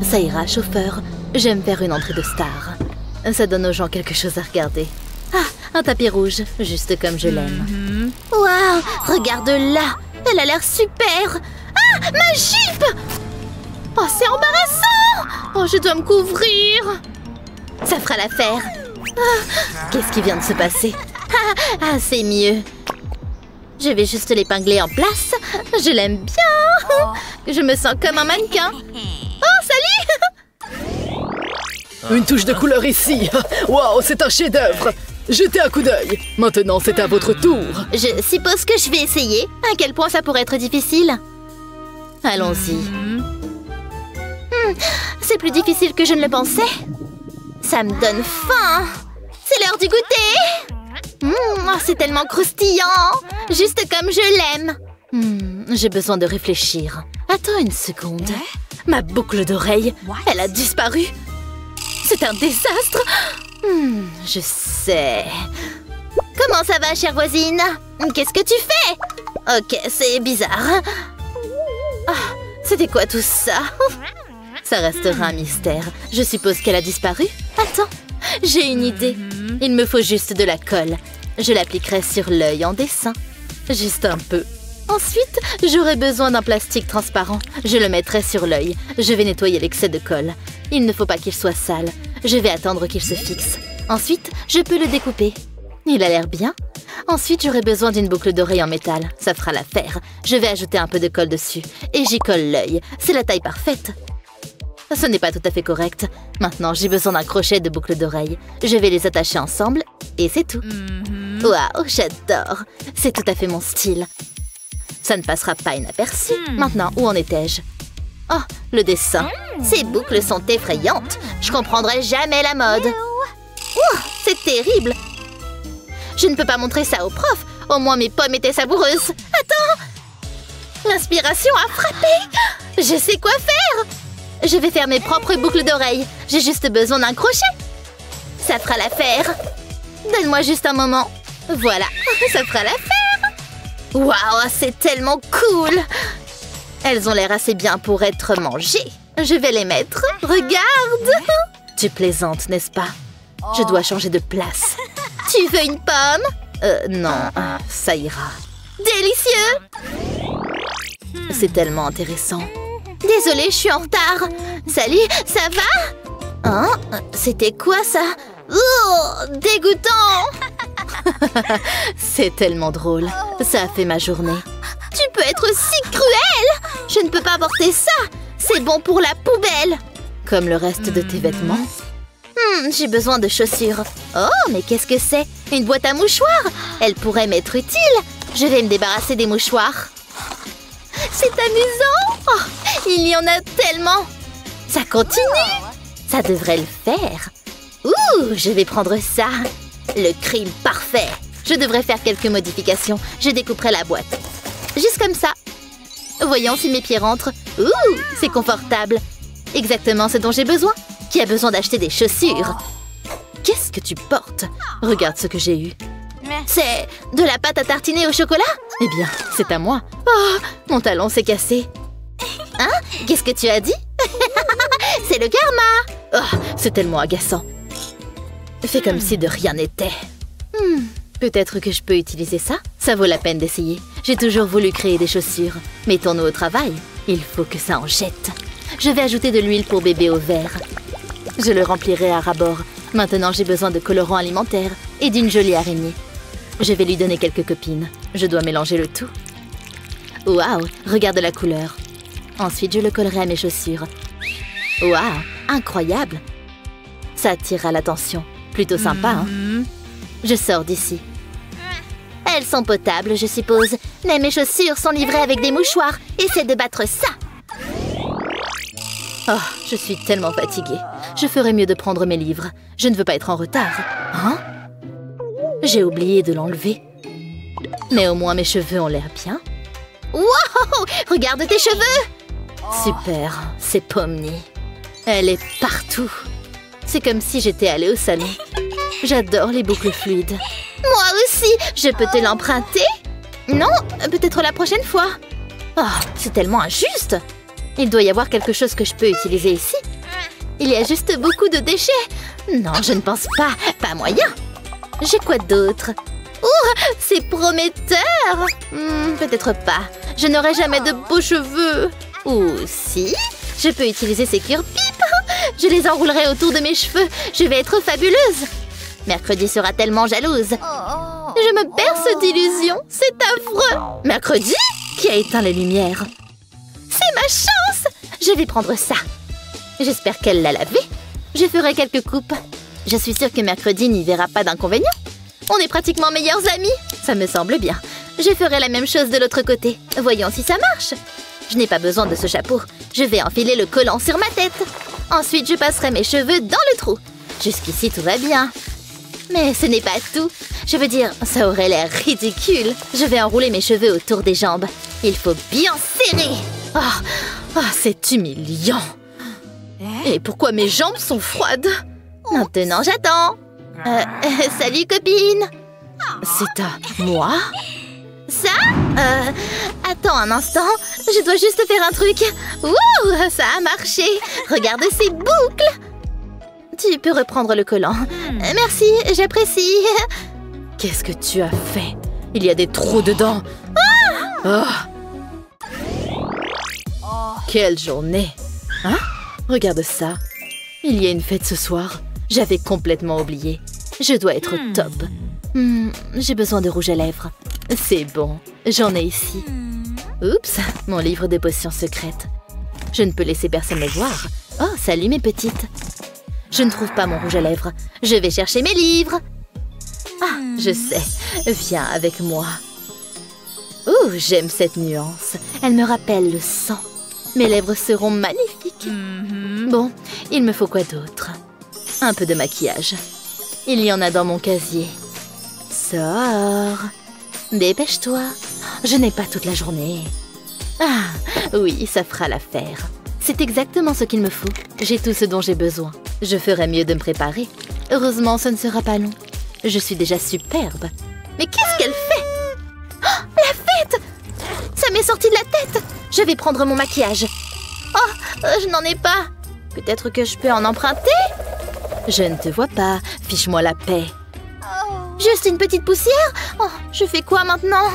Ça ira, chauffeur. J'aime faire une entrée de star. Ça donne aux gens quelque chose à regarder. Ah, un tapis rouge, juste comme je l'aime. Waouh, regarde là. Elle a l'air super. Ah, ma jupe! Oh, c'est embarrassant! Oh, je dois me couvrir. Ça fera l'affaire. Ah, qu'est-ce qui vient de se passer? Ah, c'est mieux. Je vais juste l'épingler en place. Je l'aime bien. Je me sens comme un mannequin. Oh, salut! Une touche de couleur ici. Waouh, c'est un chef-d'œuvre. Jetez un coup d'œil. Maintenant, c'est à votre tour. Je suppose que je vais essayer. À quel point ça pourrait être difficile? Allons-y. C'est plus difficile que je ne le pensais. Ça me donne faim. C'est l'heure du goûter. Oh, c'est tellement croustillant. Juste comme je l'aime. J'ai besoin de réfléchir. Attends une seconde. Ma boucle d'oreille, elle a disparu. C'est un désastre. Je sais. Comment ça va, chère voisine? Qu'est-ce que tu fais? Ok, c'est bizarre. Ah, c'était quoi tout ça? Ça restera un mystère. Je suppose qu'elle a disparu. Attends, j'ai une idée. Il me faut juste de la colle. Je l'appliquerai sur l'œil en dessin. Juste un peu. Ensuite, j'aurai besoin d'un plastique transparent. Je le mettrai sur l'œil. Je vais nettoyer l'excès de colle. Il ne faut pas qu'il soit sale. Je vais attendre qu'il se fixe. Ensuite, je peux le découper. Il a l'air bien. Ensuite, j'aurai besoin d'une boucle d'oreille en métal. Ça fera l'affaire. Je vais ajouter un peu de colle dessus. Et j'y colle l'œil. C'est la taille parfaite. Ce n'est pas tout à fait correct. Maintenant, j'ai besoin d'un crochet de boucle d'oreille. Je vais les attacher ensemble et c'est tout. Waouh, j'adore. C'est tout à fait mon style. Ça ne passera pas inaperçu. Maintenant, où en étais-je? Oh, le dessin. Ces boucles sont effrayantes. Je comprendrai jamais la mode. Ouh, c'est terrible. Je ne peux pas montrer ça au prof. Au moins, mes pommes étaient savoureuses. Attends! L'inspiration a frappé. Je sais quoi faire. Je vais faire mes propres boucles d'oreilles. J'ai juste besoin d'un crochet. Ça fera l'affaire. Donne-moi juste un moment. Voilà, ça fera l'affaire. Waouh, c'est tellement cool. Elles ont l'air assez bien pour être mangées. Je vais les mettre. Regarde. Tu plaisantes, n'est-ce pas? Je dois changer de place. Tu veux une pomme? Non, ça ira. Délicieux. C'est tellement intéressant. Désolée, je suis en retard. Salut, ça va? Hein? C'était quoi ça? Oh, dégoûtant. C'est tellement drôle. Ça a fait ma journée. Tu peux être si cruel. Je ne peux pas porter ça. C'est bon pour la poubelle. Comme le reste de tes vêtements. J'ai besoin de chaussures. Oh, mais qu'est-ce que c'est? Une boîte à mouchoirs. Elle pourrait m'être utile. Je vais me débarrasser des mouchoirs. C'est amusant. Oh, il y en a tellement. Ça continue. Ça devrait le faire. Ouh, je vais prendre ça. Le crime parfait. Je devrais faire quelques modifications. Je découperai la boîte. Juste comme ça. Voyons si mes pieds rentrent. Ouh, c'est confortable. Exactement ce dont j'ai besoin. Qui a besoin d'acheter des chaussures? Qu'est-ce que tu portes? Regarde ce que j'ai eu. C'est de la pâte à tartiner au chocolat? Eh bien, c'est à moi. Oh, mon talon s'est cassé. Hein? Qu'est-ce que tu as dit? C'est le karma. Oh, c'est tellement agaçant. Fais comme si de rien n'était. Peut-être que je peux utiliser ça? Ça vaut la peine d'essayer. J'ai toujours voulu créer des chaussures. Mettons-nous au travail. Il faut que ça en jette. Je vais ajouter de l'huile pour bébé au verre. Je le remplirai à ras-bord. Maintenant, j'ai besoin de colorant alimentaire et d'une jolie araignée. Je vais lui donner quelques copines. Je dois mélanger le tout. Waouh, regarde la couleur. Ensuite, je le collerai à mes chaussures. Waouh, incroyable. Ça attirera l'attention. Plutôt sympa, hein? Je sors d'ici. Elles sont potables, je suppose. Mais mes chaussures sont livrées avec des mouchoirs. Essaie de battre ça. Oh, je suis tellement fatiguée. Je ferais mieux de prendre mes livres. Je ne veux pas être en retard. Hein? J'ai oublié de l'enlever. Mais au moins mes cheveux ont l'air bien. Wow! Regarde tes cheveux! Super, c'est Pomni. Elle est partout. C'est comme si j'étais allée au salon. J'adore les boucles fluides. Moi aussi! Je peux te l'emprunter? Non, peut-être la prochaine fois. Oh, c'est tellement injuste! Il doit y avoir quelque chose que je peux utiliser ici. Il y a juste beaucoup de déchets. Non, je ne pense pas. Pas moyen. J'ai quoi d'autre? Ouh, c'est prometteur. Peut-être pas. Je n'aurai jamais de beaux cheveux. Ou si? Je peux utiliser ces cure-pipes. Je les enroulerai autour de mes cheveux. Je vais être fabuleuse. Mercredi sera tellement jalouse. Je me berce d'illusions. C'est affreux. Mercredi? Qui a éteint les lumières? C'est ma chance. Je vais prendre ça. J'espère qu'elle l'a lavé. Je ferai quelques coupes. Je suis sûre que mercredi n'y verra pas d'inconvénient. On est pratiquement meilleurs amis. Ça me semble bien. Je ferai la même chose de l'autre côté. Voyons si ça marche. Je n'ai pas besoin de ce chapeau. Je vais enfiler le collant sur ma tête. Ensuite, je passerai mes cheveux dans le trou. Jusqu'ici, tout va bien. Mais ce n'est pas tout. Je veux dire, ça aurait l'air ridicule. Je vais enrouler mes cheveux autour des jambes. Il faut bien serrer. Oh, c'est humiliant. Et pourquoi mes jambes sont froides? Maintenant, j'attends. Salut, copine. C'est à moi? Ça? Attends un instant. Je dois juste faire un truc. Ouh, ça a marché. Regarde ces boucles. Tu peux reprendre le collant. Merci, j'apprécie. Qu'est-ce que tu as fait? Il y a des trous dedans. Quelle journée! Hein? Regarde ça. Il y a une fête ce soir. J'avais complètement oublié. Je dois être au top. J'ai besoin de rouge à lèvres. C'est bon, j'en ai ici. Oups, mon livre de potions secrètes. Je ne peux laisser personne le voir. Oh, salut mes petites. Je ne trouve pas mon rouge à lèvres. Je vais chercher mes livres. Ah, je sais. Viens avec moi. Oh, j'aime cette nuance. Elle me rappelle le sang. Mes lèvres seront magnifiques. Bon, il me faut quoi d'autre? Un peu de maquillage. Il y en a dans mon casier. Sors. Dépêche-toi. Je n'ai pas toute la journée. Ah, oui, ça fera l'affaire. C'est exactement ce qu'il me faut. J'ai tout ce dont j'ai besoin. Je ferai mieux de me préparer. Heureusement, ce ne sera pas long. Je suis déjà superbe. Mais qu'est-ce qu'elle fait? Oh, la fête! Ça m'est sorti de la tête! Je vais prendre mon maquillage. Oh, je n'en ai pas. Peut-être que je peux en emprunter? Je ne te vois pas. Fiche-moi la paix. Juste une petite poussière? Oh, je fais quoi maintenant?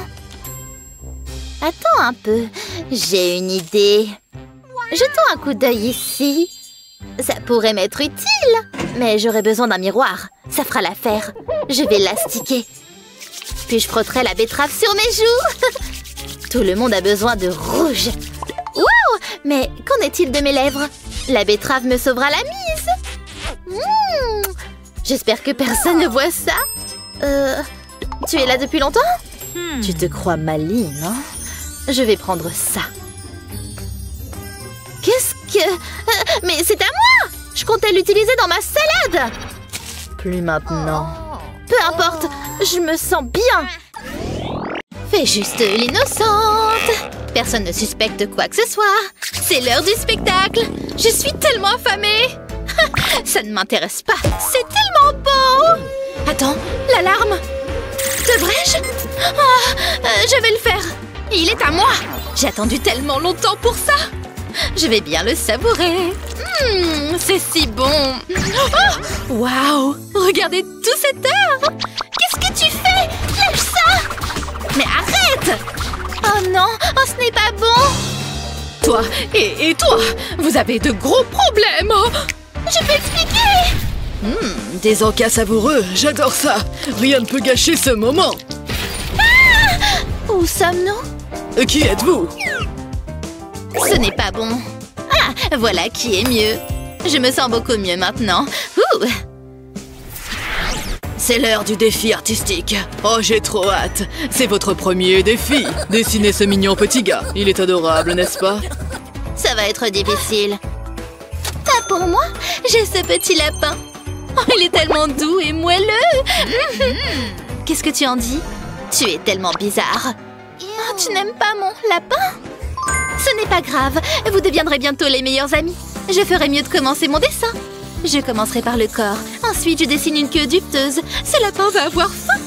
Attends un peu. J'ai une idée. Jetons un coup d'œil ici. Ça pourrait m'être utile. Mais j'aurais besoin d'un miroir. Ça fera l'affaire. Je vais l'astiquer. Puis je frotterai la betterave sur mes joues. Tout le monde a besoin de rouge. Wow! Mais qu'en est-il de mes lèvres? La betterave me sauvera la mise. J'espère que personne ne voit ça. Tu es là depuis longtemps? Tu te crois maligne, hein? Je vais prendre ça. Qu'est-ce que... mais c'est à moi! Je comptais l'utiliser dans ma salade! Plus maintenant. Peu importe, je me sens bien. Fais juste l'innocente. Personne ne suspecte quoi que ce soit. C'est l'heure du spectacle. Je suis tellement affamée. Ça ne m'intéresse pas. C'est tellement beau. Attends, l'alarme. Devrais-je? Je vais le faire. Il est à moi. J'ai attendu tellement longtemps pour ça. Je vais bien le savourer. C'est si bon. Oh, waouh! Regardez tout cet art. Qu'est-ce que tu fais? Lâche ça! Mais arrête! Oh non, oh, ce n'est pas bon. Toi et toi, vous avez de gros problèmes. Je peux expliquer. Des encas savoureux, j'adore ça. Rien ne peut gâcher ce moment. Où sommes-nous? Qui êtes-vous? Ce n'est pas bon. Ah, voilà qui est mieux. Je me sens beaucoup mieux maintenant. Ouh. C'est l'heure du défi artistique. Oh, j'ai trop hâte. C'est votre premier défi. Dessinez ce mignon petit gars. Il est adorable, n'est-ce pas? Ça va être difficile. Pas pour moi. J'ai ce petit lapin. Oh, il est tellement doux et moelleux. Qu'est-ce que tu en dis? Tu es tellement bizarre. Oh, tu n'aimes pas mon lapin? Ce n'est pas grave. Vous deviendrez bientôt les meilleurs amis. Je ferai mieux de commencer mon dessin. Je commencerai par le corps. Ensuite, je dessine une queue duveteuse. Ce lapin va avoir faim.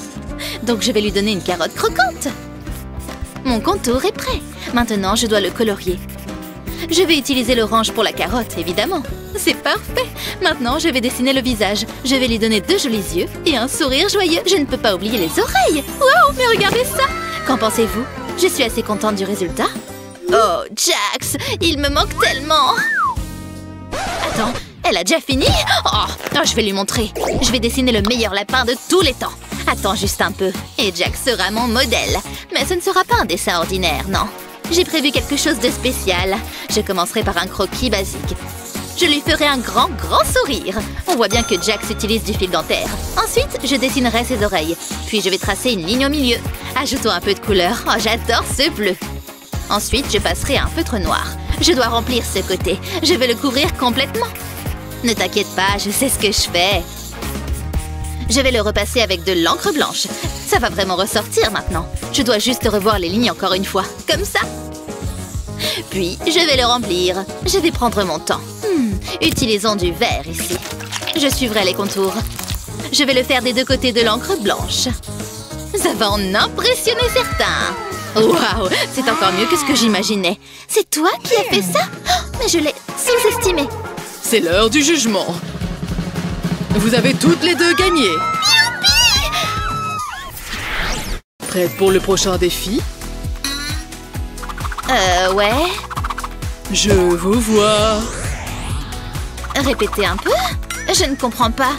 Donc, je vais lui donner une carotte croquante. Mon contour est prêt. Maintenant, je dois le colorier. Je vais utiliser l'orange pour la carotte, évidemment. C'est parfait. Maintenant, je vais dessiner le visage. Je vais lui donner 2 jolis yeux et un sourire joyeux. Je ne peux pas oublier les oreilles. Wow, mais regardez ça. Qu'en pensez-vous? Je suis assez contente du résultat. Oh, Jax, il me manque tellement. Attends, elle a déjà fini? Oh, je vais lui montrer. Je vais dessiner le meilleur lapin de tous les temps. Attends juste un peu. Et Jax sera mon modèle. Mais ce ne sera pas un dessin ordinaire, non. J'ai prévu quelque chose de spécial. Je commencerai par un croquis basique. Je lui ferai un grand sourire. On voit bien que Jax utilise du fil dentaire. Ensuite, je dessinerai ses oreilles. Puis je vais tracer une ligne au milieu. Ajoutons un peu de couleur. Oh, j'adore ce bleu. Ensuite, je passerai un feutre noir. Je dois remplir ce côté. Je vais le couvrir complètement. Ne t'inquiète pas, je sais ce que je fais. Je vais le repasser avec de l'encre blanche. Ça va vraiment ressortir maintenant. Je dois juste revoir les lignes encore une fois. Comme ça. Puis, je vais le remplir. Je vais prendre mon temps. Utilisons du vert ici. Je suivrai les contours. Je vais le faire des 2 côtés de l'encre blanche. Ça va en impressionner certains. Waouh, c'est encore mieux que ce que j'imaginais. C'est toi qui as fait ça? Oh, mais je l'ai sous-estimé. C'est l'heure du jugement. Vous avez toutes les 2 gagné. Youpi! Prête pour le prochain défi? Ouais. Je vous vois. Répétez un peu? Je ne comprends pas.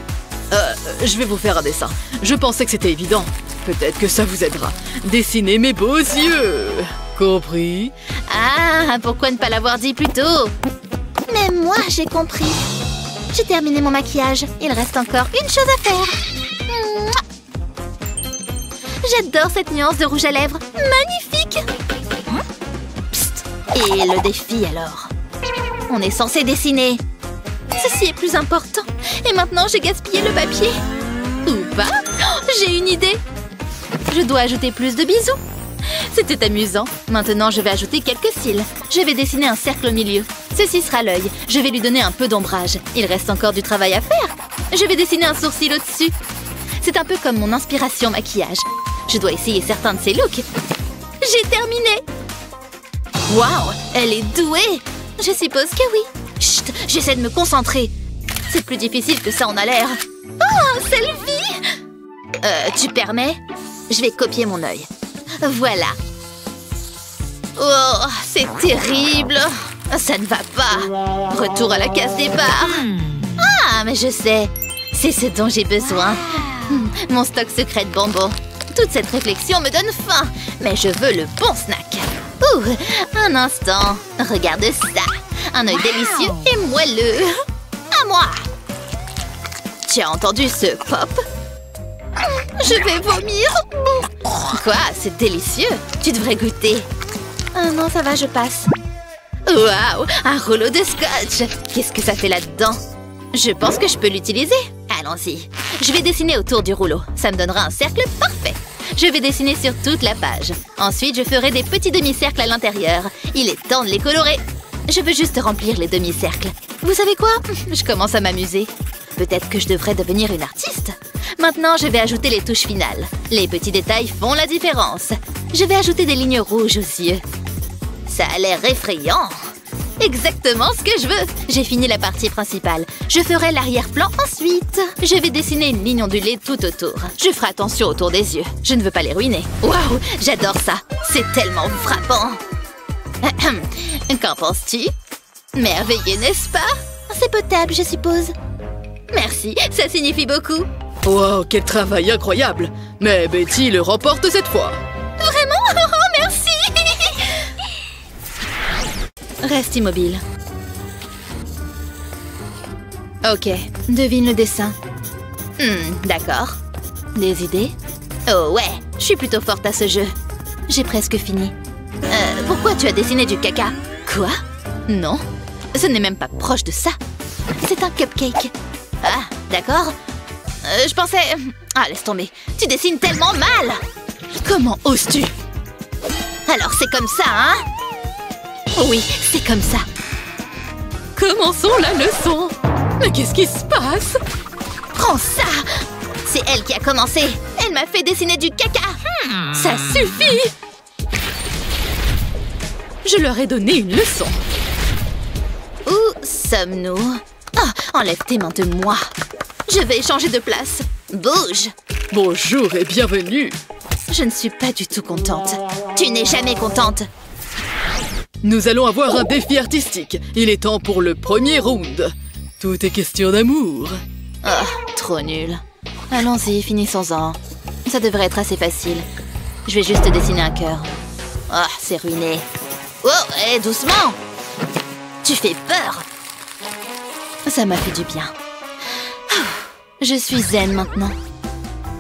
Je vais vous faire un dessin. Je pensais que c'était évident. Peut-être que ça vous aidera. Dessinez mes beaux yeux. Compris? Ah, pourquoi ne pas l'avoir dit plus tôt? Mais moi, j'ai compris. J'ai terminé mon maquillage. Il reste encore une chose à faire. J'adore cette nuance de rouge à lèvres. Magnifique! Psst. Et le défi, alors? On est censé dessiner. Ceci est plus important. Et maintenant, j'ai gaspillé le papier. Ou pas? Oh, j'ai une idée. Je dois ajouter plus de bisous. C'était amusant. Maintenant, je vais ajouter quelques cils. Je vais dessiner un cercle au milieu. Ceci sera l'œil. Je vais lui donner un peu d'ombrage. Il reste encore du travail à faire. Je vais dessiner un sourcil au-dessus. C'est un peu comme mon inspiration maquillage. Je dois essayer certains de ces looks. J'ai terminé. Waouh, elle est douée. Je suppose que oui. Chut, j'essaie de me concentrer. C'est plus difficile que ça en a l'air. Oh, selfie! Tu permets? Je vais copier mon œil. Voilà. Oh, c'est terrible. Ça ne va pas. Retour à la case départ. Ah, mais je sais. C'est ce dont j'ai besoin. Mon stock secret de bonbons. Toute cette réflexion me donne faim. Mais je veux le bon snack. Ouh, un instant. Regarde ça. Un œil délicieux et moelleux. À moi. Tu as entendu ce pop? Je vais vomir. Quoi? C'est délicieux. Tu devrais goûter. Ah non, ça va, je passe. Waouh, un rouleau de scotch. Qu'est-ce que ça fait là-dedans? Je pense que je peux l'utiliser. Allons-y. Je vais dessiner autour du rouleau. Ça me donnera un cercle parfait. Je vais dessiner sur toute la page. Ensuite, je ferai des petits demi-cercles à l'intérieur. Il est temps de les colorer. Je veux juste remplir les demi-cercles. Vous savez quoi? Je commence à m'amuser. Peut-être que je devrais devenir une artiste. Maintenant, je vais ajouter les touches finales. Les petits détails font la différence. Je vais ajouter des lignes rouges aux yeux. Ça a l'air effrayant. Exactement ce que je veux. J'ai fini la partie principale. Je ferai l'arrière-plan ensuite. Je vais dessiner une ligne ondulée tout autour. Je ferai attention autour des yeux. Je ne veux pas les ruiner. Waouh, j'adore ça. C'est tellement frappant. Qu'en penses-tu? Merveilleux, n'est-ce pas? C'est potable, je suppose. Merci, ça signifie beaucoup. Wow, quel travail incroyable! Mais Betty le remporte cette fois. Vraiment? Oh, merci. Reste immobile. Ok, devine le dessin. D'accord. Des idées? Oh ouais, je suis plutôt forte à ce jeu. J'ai presque fini. Pourquoi tu as dessiné du caca? Quoi? Non, ce n'est même pas proche de ça. C'est un cupcake. Ah, d'accord. Je pensais... Ah, laisse tomber. Tu dessines tellement mal. Comment oses-tu? Alors c'est comme ça, hein? Oui, c'est comme ça. Commençons la leçon. Mais qu'est-ce qui se passe? Prends ça. C'est elle qui a commencé. Elle m'a fait dessiner du caca. Ça suffit. Je leur ai donné une leçon. sommes-nous? Oh, enlève tes mains de moi. Je vais changer de place. Bouge! Bonjour et bienvenue. Je ne suis pas du tout contente. Tu n'es jamais contente. Nous allons avoir un défi artistique. Il est temps pour le premier round. Tout est question d'amour. Oh, trop nul. Allons-y, finissons-en. Ça devrait être assez facile. Je vais juste dessiner un cœur. Oh, c'est ruiné. Oh, hé, doucement! Tu fais peur! Ça m'a fait du bien. Je suis zen maintenant.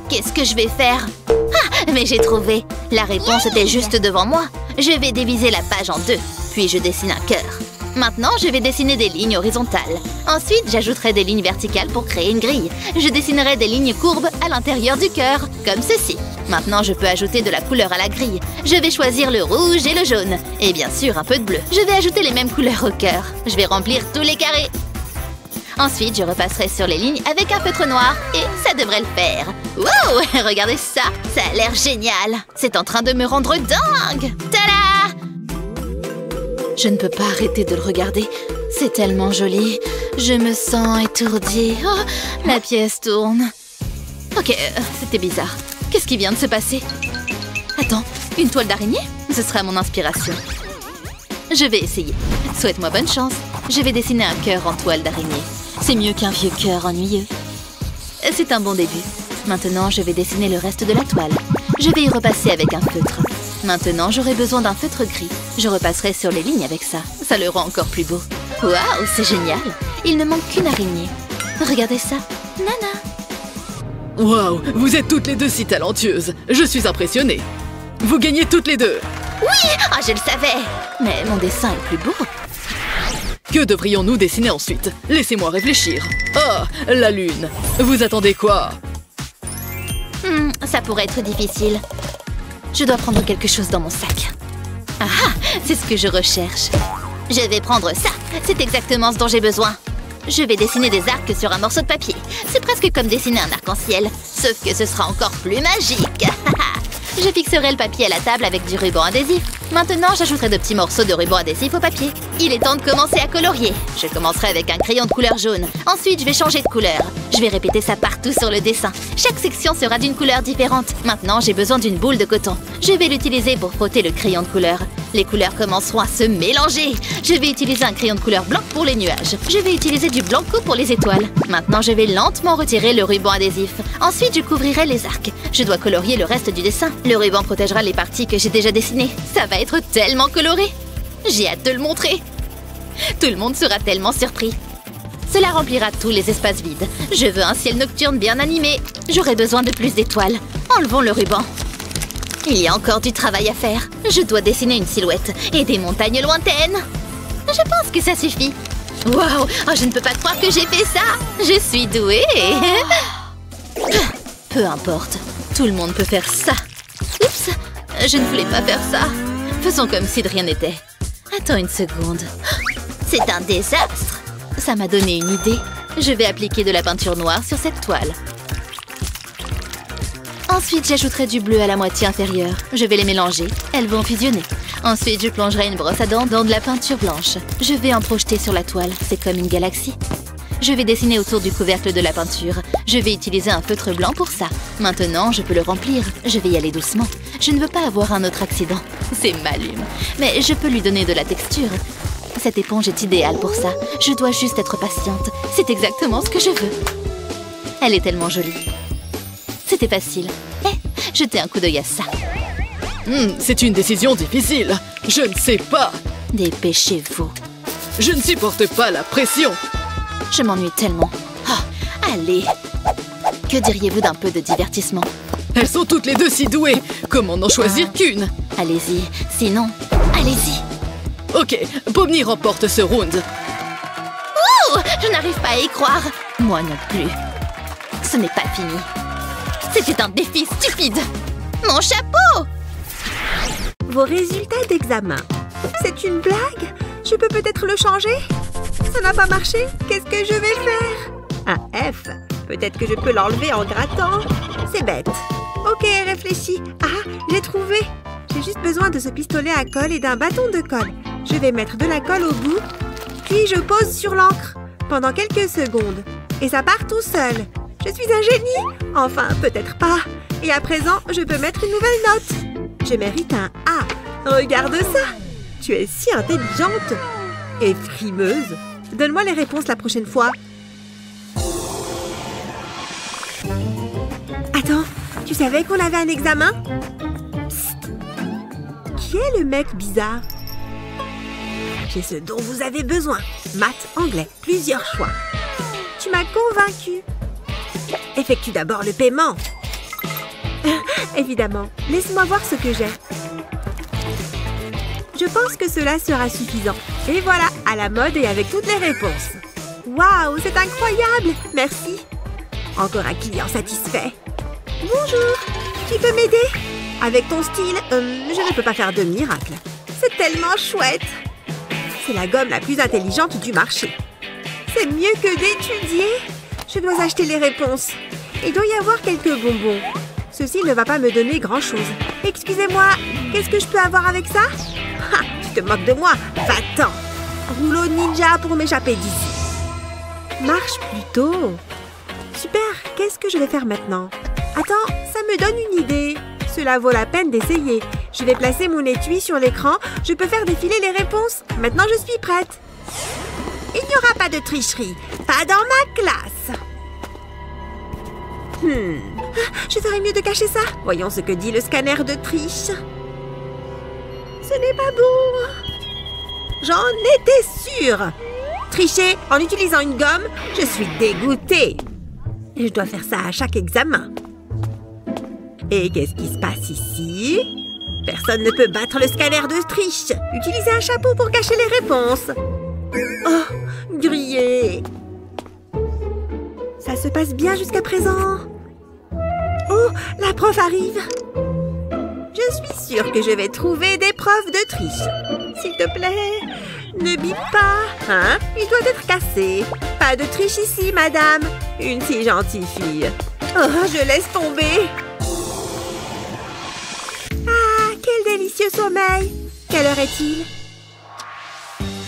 Qu'est-ce que je vais faire? Ah, mais j'ai trouvé! La réponse était juste devant moi. Je vais diviser la page en deux, puis je dessine un cœur. Maintenant, je vais dessiner des lignes horizontales. Ensuite, j'ajouterai des lignes verticales pour créer une grille. Je dessinerai des lignes courbes à l'intérieur du cœur, comme ceci. Maintenant, je peux ajouter de la couleur à la grille. Je vais choisir le rouge et le jaune. Et bien sûr, un peu de bleu. Je vais ajouter les mêmes couleurs au cœur. Je vais remplir tous les carrés. Ensuite, je repasserai sur les lignes avec un feutre noir et ça devrait le faire. Wow! Regardez ça! Ça a l'air génial! C'est en train de me rendre dingue! Tada! Je ne peux pas arrêter de le regarder. C'est tellement joli. Je me sens étourdie. Oh, la pièce tourne. Ok, c'était bizarre. Qu'est-ce qui vient de se passer? Attends, une toile d'araignée? Ce sera mon inspiration. Je vais essayer. Souhaite-moi bonne chance. Je vais dessiner un cœur en toile d'araignée. C'est mieux qu'un vieux cœur ennuyeux. C'est un bon début. Maintenant, je vais dessiner le reste de la toile. Je vais y repasser avec un feutre. Maintenant, j'aurai besoin d'un feutre gris. Je repasserai sur les lignes avec ça. Ça le rend encore plus beau. Waouh, c'est génial! Il ne manque qu'une araignée. Regardez ça. Nana! Waouh, vous êtes toutes les deux si talentueuses. Je suis impressionnée. Vous gagnez toutes les deux. Oui! Ah, je le savais! Mais mon dessin est plus beau. Que devrions-nous dessiner ensuite? Laissez-moi réfléchir. Oh, la lune. Vous attendez quoi? Ça pourrait être difficile. Je dois prendre quelque chose dans mon sac. Ah, c'est ce que je recherche. Je vais prendre ça. C'est exactement ce dont j'ai besoin. Je vais dessiner des arcs sur un morceau de papier. C'est presque comme dessiner un arc-en-ciel. Sauf que ce sera encore plus magique. Je fixerai le papier à la table avec du ruban adhésif. Maintenant, j'ajouterai de petits morceaux de ruban adhésif au papier. Il est temps de commencer à colorier. Je commencerai avec un crayon de couleur jaune. Ensuite, je vais changer de couleur. Je vais répéter ça partout sur le dessin. Chaque section sera d'une couleur différente. Maintenant, j'ai besoin d'une boule de coton. Je vais l'utiliser pour frotter le crayon de couleur. Les couleurs commenceront à se mélanger. Je vais utiliser un crayon de couleur blanc pour les nuages. Je vais utiliser du blanco pour les étoiles. Maintenant, je vais lentement retirer le ruban adhésif. Ensuite, je couvrirai les arcs. Je dois colorier le reste du dessin. Le ruban protégera les parties que j'ai déjà dessinées. Ça va être tellement coloré. J'ai hâte de le montrer. Tout le monde sera tellement surpris. Cela remplira tous les espaces vides. Je veux un ciel nocturne bien animé. J'aurai besoin de plus d'étoiles. Enlevons le ruban. Il y a encore du travail à faire. Je dois dessiner une silhouette et des montagnes lointaines. Je pense que ça suffit. Waouh! Oh, je ne peux pas croire que j'ai fait ça. Je suis douée. Peu importe. Tout le monde peut faire ça. Oups! Je ne voulais pas faire ça. Faisons comme si de rien n'était. Attends une seconde. C'est un désastre. Ça m'a donné une idée. Je vais appliquer de la peinture noire sur cette toile. Ensuite, j'ajouterai du bleu à la moitié inférieure. Je vais les mélanger. Elles vont fusionner. Ensuite, je plongerai une brosse à dents dans de la peinture blanche. Je vais en projeter sur la toile. C'est comme une galaxie. Je vais dessiner autour du couvercle de la peinture. Je vais utiliser un feutre blanc pour ça. Maintenant, je peux le remplir. Je vais y aller doucement. Je ne veux pas avoir un autre accident. C'est Malume. Mais je peux lui donner de la texture. Cette éponge est idéale pour ça. Je dois juste être patiente. C'est exactement ce que je veux. Elle est tellement jolie. C'était facile. Jetez un coup d'œil à ça. C'est une décision difficile. Je ne sais pas. Dépêchez-vous. Je ne supporte pas la pression. Je m'ennuie tellement. Oh, allez. Que diriez-vous d'un peu de divertissement? Elles sont toutes les deux si douées. Comment n'en choisir qu'une? Allez-y. Sinon, allez-y. Ok, Pomni remporte ce round. Ouh! Je n'arrive pas à y croire. Moi non plus. Ce n'est pas fini. C'était un défi stupide. Mon chapeau! Vos résultats d'examen. C'est une blague? Je peux peut-être le changer? Ça n'a pas marché? Qu'est-ce que je vais faire? Un F. Peut-être que je peux l'enlever en grattant. C'est bête. Ok, réfléchis. Ah, j'ai trouvé. J'ai juste besoin de ce pistolet à colle et d'un bâton de colle. Je vais mettre de la colle au bout. Puis je pose sur l'encre pendant quelques secondes. Et ça part tout seul. Je suis un génie? Enfin, peut-être pas. Et à présent, je peux mettre une nouvelle note. Je mérite un A. Regarde ça. Tu es si intelligente. Et frimeuse. Donne-moi les réponses la prochaine fois. Attends, tu savais qu'on avait un examen? Psst. Qui est le mec bizarre? J'ai ce dont vous avez besoin. Maths, anglais, plusieurs choix. Tu m'as convaincue. Effectue d'abord le paiement. Évidemment. Laisse-moi voir ce que j'ai. Je pense que cela sera suffisant. Et voilà, à la mode et avec toutes les réponses. Waouh, c'est incroyable! Merci. Encore un client satisfait. Bonjour, tu peux m'aider? Avec ton style, je ne peux pas faire de miracle. C'est tellement chouette. C'est la gomme la plus intelligente du marché. C'est mieux que d'étudier. Je dois acheter les réponses. Il doit y avoir quelques bonbons. Ceci ne va pas me donner grand-chose. Excusez-moi, qu'est-ce que je peux avoir avec ça? Ha, tu te moques de moi? Va-t'en. Rouleau ninja pour m'échapper d'ici. Marche plutôt. Super, qu'est-ce que je vais faire maintenant? Attends, ça me donne une idée. Cela vaut la peine d'essayer. Je vais placer mon étui sur l'écran. Je peux faire défiler les réponses. Maintenant, je suis prête. Il n'y aura pas de tricherie. Pas dans ma classe. Je ferais mieux de cacher ça. Voyons ce que dit le scanner de triche. Ce n'est pas bon. J'en étais sûre. Tricher en utilisant une gomme, je suis dégoûtée. Et je dois faire ça à chaque examen. Et qu'est-ce qui se passe ici? Personne ne peut battre le scanner de triche. Utilisez un chapeau pour cacher les réponses. Oh, grillé. Ça se passe bien jusqu'à présent. Oh, la prof arrive. Je suis sûre que je vais trouver des preuves de triche. S'il te plaît, ne bip pas. Hein? Il doit être cassé. Pas de triche ici, madame. Une si gentille fille. Oh, je laisse tomber. Ah, quel délicieux sommeil. Quelle heure est-il?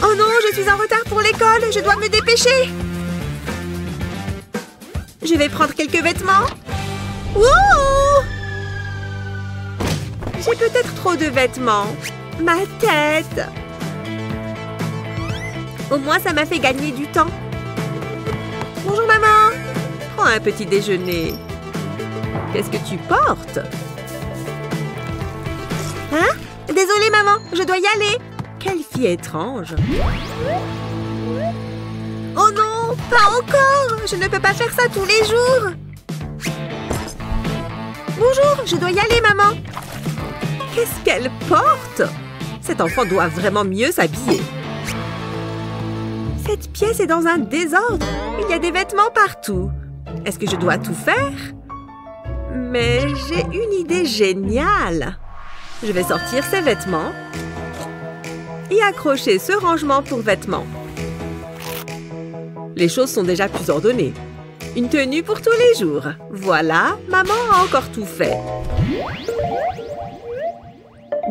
Oh non, je suis en retard pour l'école. Je dois me dépêcher. Je vais prendre quelques vêtements. Wouh! J'ai peut-être trop de vêtements. Ma tête. Au moins, ça m'a fait gagner du temps. Bonjour, maman. Prends un petit déjeuner. Qu'est-ce que tu portes? Hein? Désolée, maman. Je dois y aller. Quelle fille étrange. Oh non, pas encore. Je ne peux pas faire ça tous les jours. Bonjour, je dois y aller, maman. Qu'est-ce qu'elle porte? Cet enfant doit vraiment mieux s'habiller. Cette pièce est dans un désordre. Il y a des vêtements partout. Est-ce que je dois tout faire? Mais j'ai une idée géniale. Je vais sortir ces vêtements et accrocher ce rangement pour vêtements. Les choses sont déjà plus ordonnées. Une tenue pour tous les jours. Voilà, maman a encore tout fait.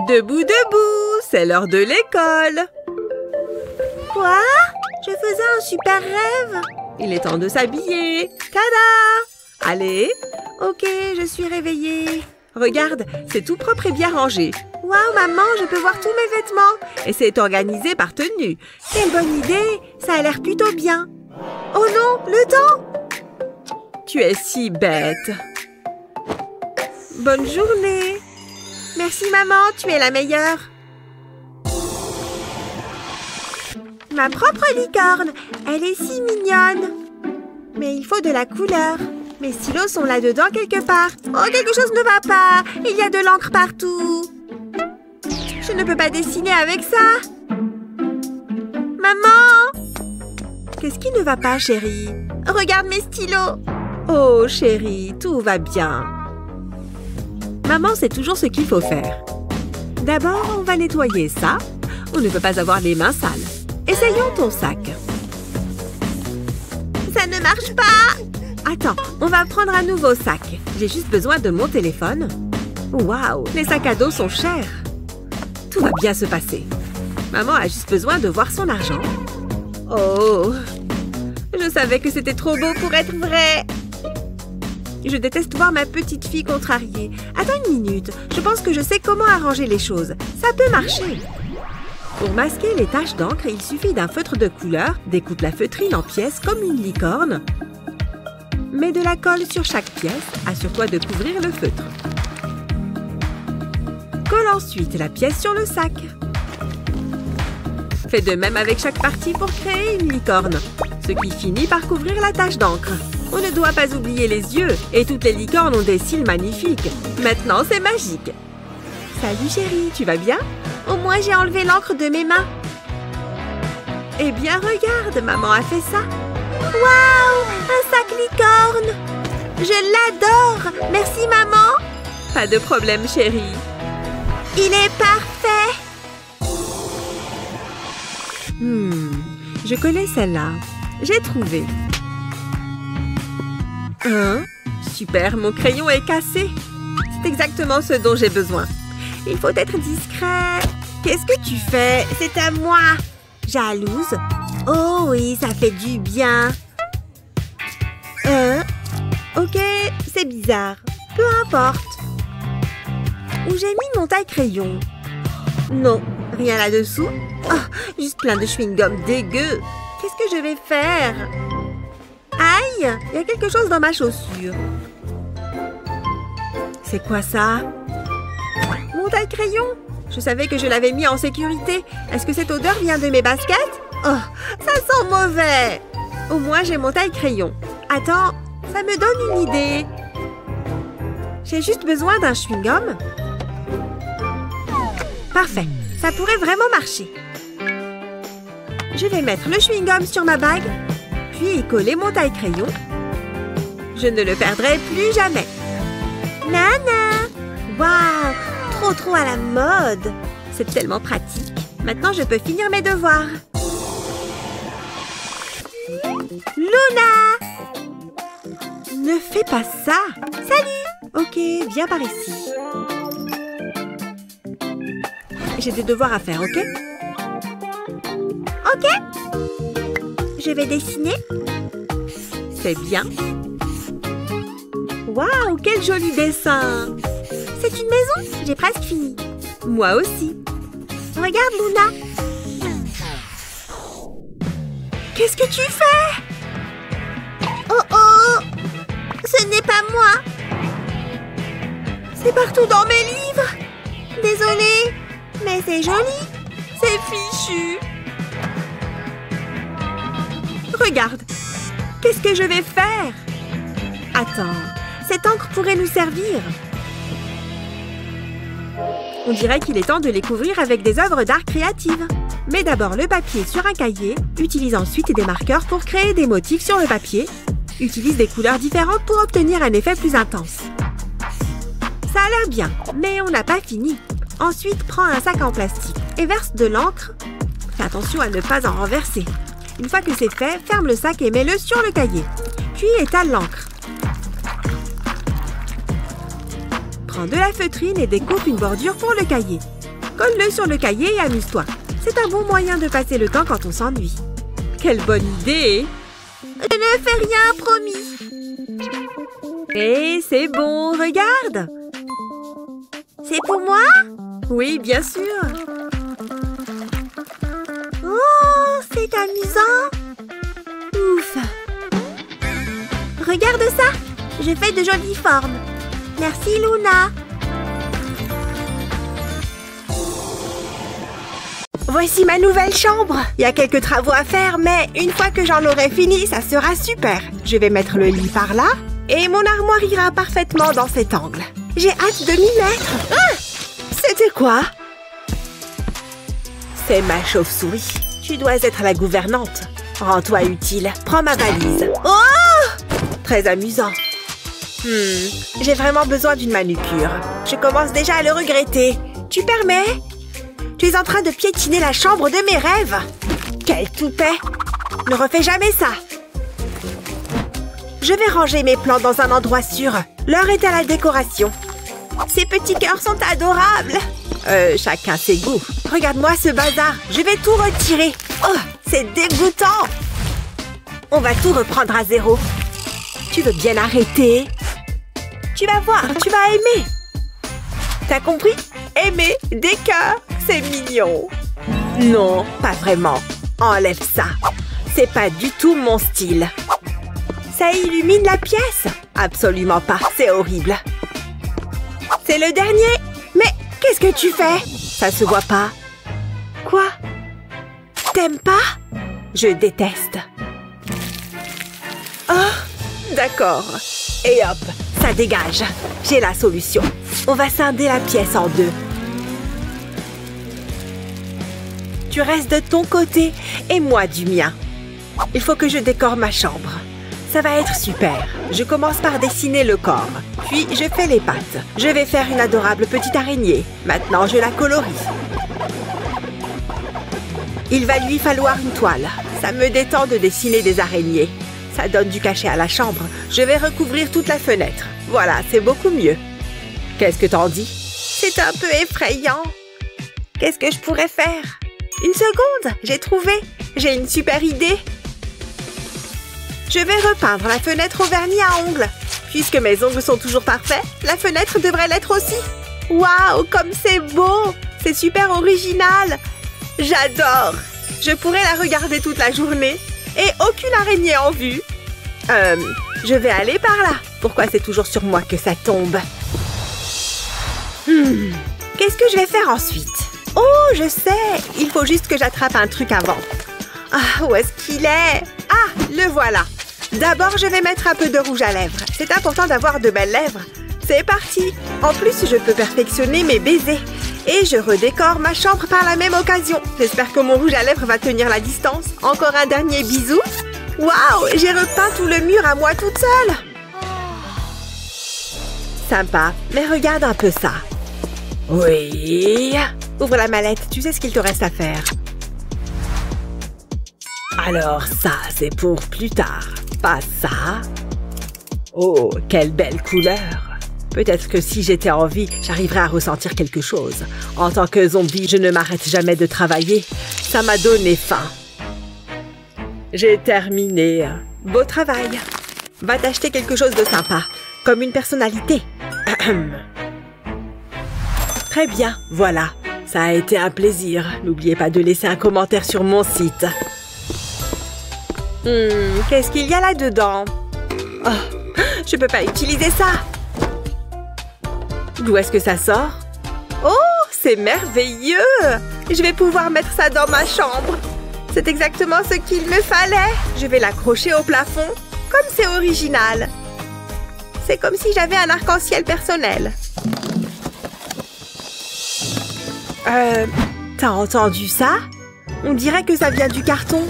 Debout, debout, c'est l'heure de l'école. Quoi? Je faisais un super rêve. Il est temps de s'habiller. Tada! Allez. Ok, je suis réveillée. Regarde, c'est tout propre et bien rangé. Waouh, maman, je peux voir tous mes vêtements. Et c'est organisé par tenue. Quelle bonne idée. Ça a l'air plutôt bien. Oh non, le temps! Tu es si bête. Bonne journée. Merci, maman, tu es la meilleure. Ma propre licorne. Elle est si mignonne. Mais il faut de la couleur. Mes stylos sont là-dedans quelque part. Oh, quelque chose ne va pas. Il y a de l'encre partout. Je ne peux pas dessiner avec ça. Maman! Qu'est-ce qui ne va pas, chérie? Regarde mes stylos. Oh, chérie, tout va bien. Maman sait toujours ce qu'il faut faire. D'abord, on va nettoyer ça. On ne peut pas avoir les mains sales. Essayons ton sac. Ça ne marche pas. Attends, on va prendre un nouveau sac. J'ai juste besoin de mon téléphone. Waouh, les sacs à dos sont chers. Tout va bien se passer. Maman a juste besoin de voir son argent. Oh, je savais que c'était trop beau pour être vrai. Je déteste voir ma petite fille contrariée. Attends une minute, je pense que je sais comment arranger les choses. Ça peut marcher. Pour masquer les taches d'encre, il suffit d'un feutre de couleur, découpe la feutrine en pièces comme une licorne. Mets de la colle sur chaque pièce, assure-toi de couvrir le feutre. Colle ensuite la pièce sur le sac. Fais de même avec chaque partie pour créer une licorne, ce qui finit par couvrir la tache d'encre. On ne doit pas oublier les yeux, et toutes les licornes ont des cils magnifiques. Maintenant, c'est magique. Salut chérie, tu vas bien? Au moins, j'ai enlevé l'encre de mes mains. Eh bien, regarde, maman a fait ça. Waouh! Un sac licorne! Je l'adore! Merci, maman! Pas de problème, chérie. Il est parfait! Je connais celle-là. J'ai trouvé. Super, mon crayon est cassé. C'est exactement ce dont j'ai besoin. Il faut être discret. Qu'est-ce que tu fais? C'est à moi. Jalouse? Oh oui, ça fait du bien. Ok, c'est bizarre. Peu importe. Où j'ai mis mon taille-crayon? Non, rien là-dessous. Oh, juste plein de chewing-gum dégueu. Qu'est-ce que je vais faire? Aïe, il y a quelque chose dans ma chaussure. C'est quoi ça? Mon taille-crayon? Je savais que je l'avais mis en sécurité. Est-ce que cette odeur vient de mes baskets? Oh, ça sent mauvais. Au moins, j'ai mon taille-crayon. Attends, ça me donne une idée. J'ai juste besoin d'un chewing-gum. Parfait, ça pourrait vraiment marcher. Je vais mettre le chewing-gum sur ma bague, puis y coller mon taille-crayon. Je ne le perdrai plus jamais. Nana! Waouh! Trop à la mode! C'est tellement pratique. Maintenant, je peux finir mes devoirs. Luna! Ne fais pas ça! Salut! Ok, viens par ici. J'ai des devoirs à faire, ok? Ok! Je vais dessiner. C'est bien. Waouh, quel joli dessin! C'est une maison? J'ai presque fini. Moi aussi. Regarde, Luna. Qu'est-ce que tu fais? Oh! Ce n'est pas moi. C'est partout dans mes livres. Désolée, mais c'est joli. C'est fichu. Regarde. Qu'est-ce que je vais faire? Attends, cette encre pourrait nous servir. On dirait qu'il est temps de les couvrir avec des œuvres d'art créatives. Mets d'abord le papier sur un cahier. Utilise ensuite des marqueurs pour créer des motifs sur le papier. Utilise des couleurs différentes pour obtenir un effet plus intense. Ça a l'air bien, mais on n'a pas fini. Ensuite, prends un sac en plastique et verse de l'encre. Fais attention à ne pas en renverser. Une fois que c'est fait, ferme le sac et mets-le sur le cahier. Puis étale l'encre. Prends de la feutrine et découpe une bordure pour le cahier. Colle-le sur le cahier et amuse-toi. C'est un bon moyen de passer le temps quand on s'ennuie. Quelle bonne idée! Je ne fais rien, promis. Et c'est bon, regarde! C'est pour moi? Oui, bien sûr. Oh, c'est amusant. Ouf. Regarde ça. Je fais de jolies formes. Merci, Luna. Voici ma nouvelle chambre. Il y a quelques travaux à faire, mais une fois que j'en aurai fini, ça sera super. Je vais mettre le lit par là et mon armoire ira parfaitement dans cet angle. J'ai hâte de m'y mettre. Ah! C'était quoi? C'est ma chauve-souris. Tu dois être la gouvernante. Rends-toi utile. Prends ma valise. Oh! Très amusant. J'ai vraiment besoin d'une manucure. Je commence déjà à le regretter. Tu permets? Tu es en train de piétiner la chambre de mes rêves. Quel toupet! Ne refais jamais ça. Je vais ranger mes plants dans un endroit sûr. L'heure est à la décoration. Ces petits cœurs sont adorables. Chacun ses goûts. Regarde-moi ce bazar. Je vais tout retirer. Oh, C'est dégoûtant! On va tout reprendre à zéro. Tu veux bien arrêter? Tu vas voir, tu vas aimer. T'as compris? Aimer des cœurs, c'est mignon. Non, pas vraiment. Enlève ça. C'est pas du tout mon style. Ça illumine la pièce? Absolument pas, c'est horrible. C'est le dernier. Mais qu'est-ce que tu fais? Ça se voit pas. Quoi? T'aimes pas? Je déteste. Oh, d'accord. Et hop, ça dégage. J'ai la solution. On va scinder la pièce en deux. Tu restes de ton côté et moi du mien. Il faut que je décore ma chambre. Ça va être super. Je commence par dessiner le corps. Puis, je fais les pattes. Je vais faire une adorable petite araignée. Maintenant, je la colorie. Il va lui falloir une toile. Ça me détend de dessiner des araignées. Ça donne du cachet à la chambre. Je vais recouvrir toute la fenêtre. Voilà, c'est beaucoup mieux. Qu'est-ce que t'en dis? C'est un peu effrayant. Qu'est-ce que je pourrais faire? Une seconde, j'ai trouvé. J'ai une super idée. Je vais repeindre la fenêtre au vernis à ongles. Puisque mes ongles sont toujours parfaits, la fenêtre devrait l'être aussi. Waouh, comme c'est beau! C'est super original. J'adore. Je pourrais la regarder toute la journée. Et aucune araignée en vue. Je vais aller par là. Pourquoi c'est toujours sur moi que ça tombe? Qu'est-ce que je vais faire ensuite? Oh, je sais. Il faut juste que j'attrape un truc avant. Ah, où est-ce qu'il est? Ah, le voilà. D'abord, je vais mettre un peu de rouge à lèvres. C'est important d'avoir de belles lèvres. C'est parti. En plus, je peux perfectionner mes baisers. Et je redécore ma chambre par la même occasion. J'espère que mon rouge à lèvres va tenir la distance. Encore un dernier bisou. Waouh, j'ai repeint tout le mur à moi toute seule. Sympa, mais regarde un peu ça. Oui. Ouvre la mallette, tu sais ce qu'il te reste à faire. Alors ça, c'est pour plus tard. Pas ça. Oh, quelle belle couleur. Peut-être que si j'étais en vie, j'arriverais à ressentir quelque chose. En tant que zombie, je ne m'arrête jamais de travailler. Ça m'a donné faim. J'ai terminé. Beau travail. Va t'acheter quelque chose de sympa, comme une personnalité. Très bien, voilà. Ça a été un plaisir. N'oubliez pas de laisser un commentaire sur mon site. Qu'est-ce qu'il y a là-dedans? Oh, je peux pas utiliser ça. D'où est-ce que ça sort? Oh, c'est merveilleux! Je vais pouvoir mettre ça dans ma chambre. C'est exactement ce qu'il me fallait. Je vais l'accrocher au plafond, comme c'est original. C'est comme si j'avais un arc-en-ciel personnel. T'as entendu ça? On dirait que ça vient du carton.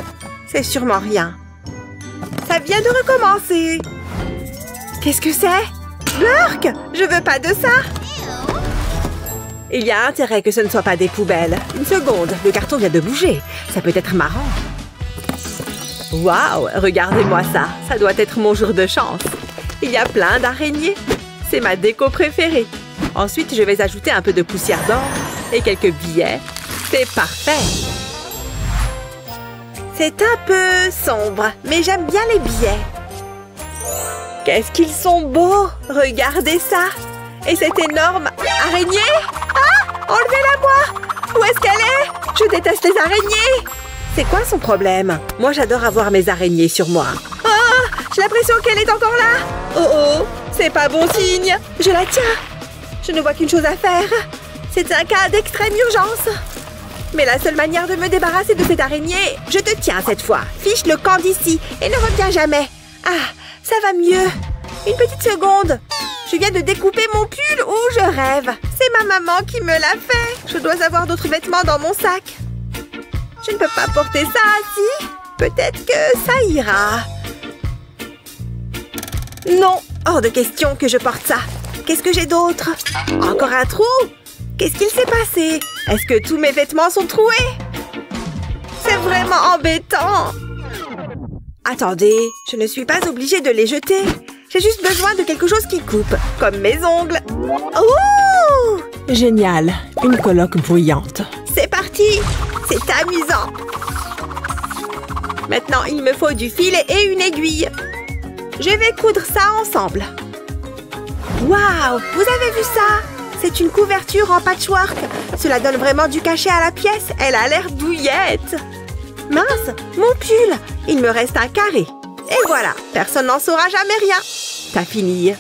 C'est sûrement rien. Ça vient de recommencer. Qu'est-ce que c'est? Blurk! Je veux pas de ça! Il y a intérêt que ce ne soit pas des poubelles. Une seconde, le carton vient de bouger. Ça peut être marrant. Waouh, regardez-moi ça. Ça doit être mon jour de chance. Il y a plein d'araignées. C'est ma déco préférée. Ensuite, je vais ajouter un peu de poussière d'or et quelques billets. C'est parfait. C'est un peu sombre, mais j'aime bien les billets. Qu'est-ce qu'ils sont beaux! Regardez ça! Et cette énorme araignée! Ah! Enlevez-la-moi! Où est-ce qu'elle est? Je déteste les araignées! C'est quoi son problème? Moi, j'adore avoir mes araignées sur moi. Ah! J'ai l'impression qu'elle est encore là! Oh oh! C'est pas bon signe! Je la tiens! Je ne vois qu'une chose à faire. C'est un cas d'extrême urgence. Mais la seule manière de me débarrasser de cette araignée, je te tiens cette fois. Fiche le camp d'ici et ne reviens jamais. Ah, ça va mieux. Une petite seconde. Je viens de découper mon pull. Oh, je rêve. C'est ma maman qui me l'a fait. Je dois avoir d'autres vêtements dans mon sac. Je ne peux pas porter ça assis. Peut-être que ça ira. Non, hors de question que je porte ça. Qu'est-ce que j'ai d'autre? Encore un trou? Qu'est-ce qu'il s'est passé? Est-ce que tous mes vêtements sont troués? C'est vraiment embêtant. Attendez, je ne suis pas obligée de les jeter. J'ai juste besoin de quelque chose qui coupe, comme mes ongles. Ouh! Génial, une colloque bruyante. C'est parti! C'est amusant. Maintenant, il me faut du fil et une aiguille. Je vais coudre ça ensemble. Waouh! Vous avez vu ça? C'est une couverture en patchwork. Cela donne vraiment du cachet à la pièce. Elle a l'air douillette. Mince, mon pull. Il me reste un carré. Et voilà, personne n'en saura jamais rien. T'as fini.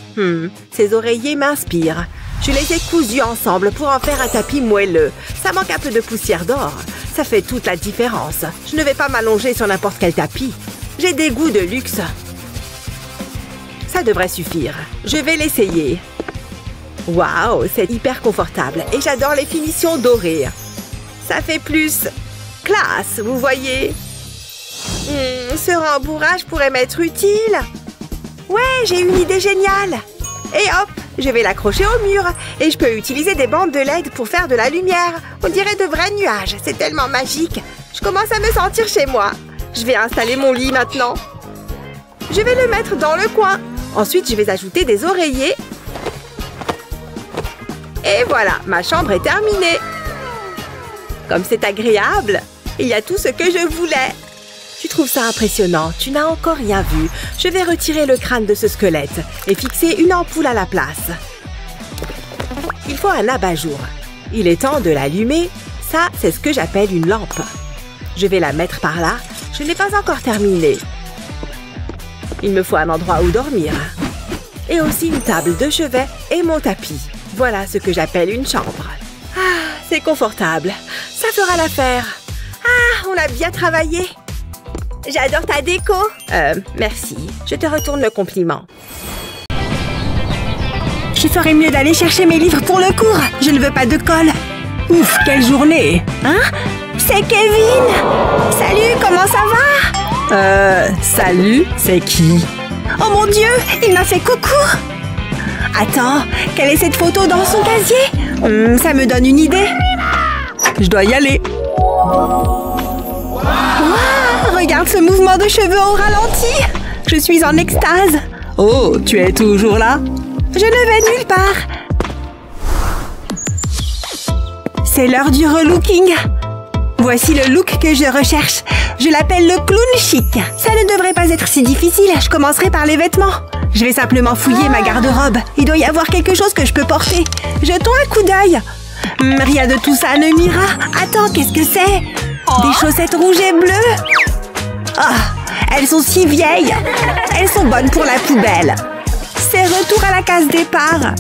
Ces oreillers m'inspirent. Je les ai cousus ensemble pour en faire un tapis moelleux. Ça manque un peu de poussière d'or. Ça fait toute la différence. Je ne vais pas m'allonger sur n'importe quel tapis. J'ai des goûts de luxe. Ça devrait suffire. Je vais l'essayer. Waouh, c'est hyper confortable. Et j'adore les finitions dorées. Ça fait plus classe, vous voyez. Ce rembourrage pourrait m'être utile. Ouais, j'ai une idée géniale. Et hop, je vais l'accrocher au mur. Et je peux utiliser des bandes de LED pour faire de la lumière. On dirait de vrais nuages. C'est tellement magique. Je commence à me sentir chez moi. Je vais installer mon lit maintenant. Je vais le mettre dans le coin. Ensuite, je vais ajouter des oreillers. Et voilà, ma chambre est terminée. Comme c'est agréable, il y a tout ce que je voulais. Tu trouves ça impressionnant? Tu n'as encore rien vu. Je vais retirer le crâne de ce squelette et fixer une ampoule à la place. Il faut un abat-jour. Il est temps de l'allumer. Ça, c'est ce que j'appelle une lampe. Je vais la mettre par là. Je n'ai pas encore terminé. Il me faut un endroit où dormir. Et aussi une table de chevet et mon tapis. Voilà ce que j'appelle une chambre. Ah, c'est confortable. Ça fera l'affaire. Ah, on a bien travaillé. J'adore ta déco. Merci. Je te retourne le compliment. Je ferais mieux d'aller chercher mes livres pour le cours. Je ne veux pas de colle. Ouf, quelle journée. Hein? C'est Kevin. Salut, comment ça va? Salut, c'est qui? Oh mon Dieu, il m'a fait coucou. Attends, quelle est cette photo dans son casier? Ça me donne une idée. Je dois y aller. Wow, regarde ce mouvement de cheveux au ralenti. Je suis en extase. Oh, tu es toujours là? Je ne vais nulle part. C'est l'heure du relooking. Voici le look que je recherche. Je l'appelle le clown chic. Ça ne devrait pas être si difficile. Je commencerai par les vêtements. Je vais simplement fouiller ma garde-robe. Il doit y avoir quelque chose que je peux porter. Jetons un coup d'œil. Rien de tout ça ne m'ira. Attends, qu'est-ce que c'est? Des chaussettes rouges et bleues. Ah, elles sont si vieilles. Elles sont bonnes pour la poubelle. C'est retour à la case départ.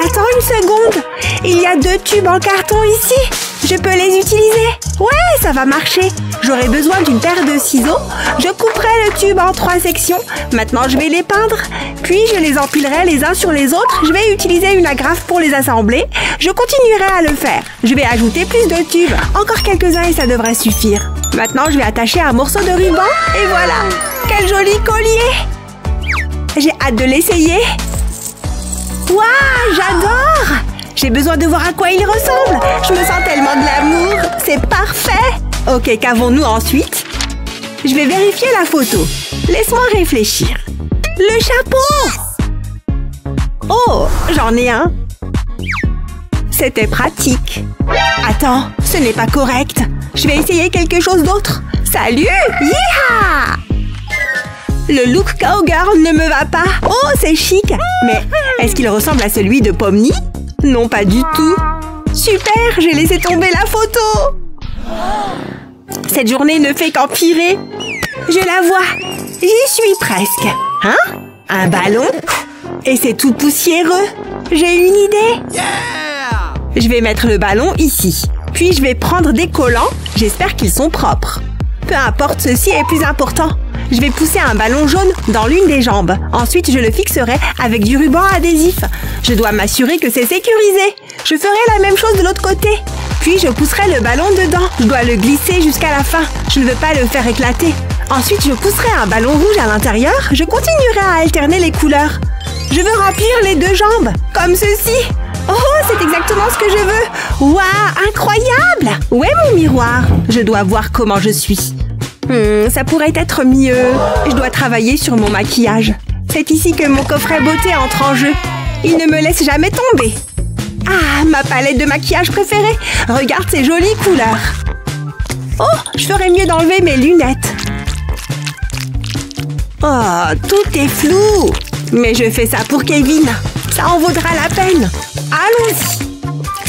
Attends une seconde. Il y a 2 tubes en carton ici. Je peux les utiliser. Ouais, ça va marcher. J'aurai besoin d'une paire de ciseaux. Je couperai le tube en 3 sections. Maintenant, je vais les peindre. Puis, je les empilerai les uns sur les autres. Je vais utiliser une agrafe pour les assembler. Je continuerai à le faire. Je vais ajouter plus de tubes. Encore quelques-uns et ça devrait suffire. Maintenant, je vais attacher un morceau de ruban. Et voilà. Quel joli collier. J'ai hâte de l'essayer. Waouh, j'adore! J'ai besoin de voir à quoi il ressemble. Je me sens tellement de l'amour. C'est parfait. Ok, qu'avons-nous ensuite? Je vais vérifier la photo. Laisse-moi réfléchir. Le chapeau! Oh, j'en ai un. C'était pratique. Attends, ce n'est pas correct. Je vais essayer quelque chose d'autre. Salut! Yeeha! Le look cowgirl ne me va pas. Oh, c'est chic. Mais est-ce qu'il ressemble à celui de Pomni? Non, pas du tout. Super, j'ai laissé tomber la photo. Cette journée ne fait qu'empirer. Je la vois. J'y suis presque. Hein? Un ballon? Et c'est tout poussiéreux. J'ai une idée. Je vais mettre le ballon ici. Puis je vais prendre des collants. J'espère qu'ils sont propres. Peu importe, ceci est plus important. Je vais pousser un ballon jaune dans l'une des jambes. Ensuite, je le fixerai avec du ruban adhésif. Je dois m'assurer que c'est sécurisé. Je ferai la même chose de l'autre côté. Puis, je pousserai le ballon dedans. Je dois le glisser jusqu'à la fin. Je ne veux pas le faire éclater. Ensuite, je pousserai un ballon rouge à l'intérieur. Je continuerai à alterner les couleurs. Je veux remplir les 2 jambes, comme ceci. Oh, c'est exactement ce que je veux. Waouh, incroyable! Où est mon miroir? Je dois voir comment je suis. Ça pourrait être mieux. Je dois travailler sur mon maquillage. C'est ici que mon coffret beauté entre en jeu. Il ne me laisse jamais tomber. Ah, ma palette de maquillage préférée. Regarde ces jolies couleurs. Oh, je ferais mieux d'enlever mes lunettes. Oh, tout est flou. Mais je fais ça pour Kevin. Ça en vaudra la peine. Allons-y.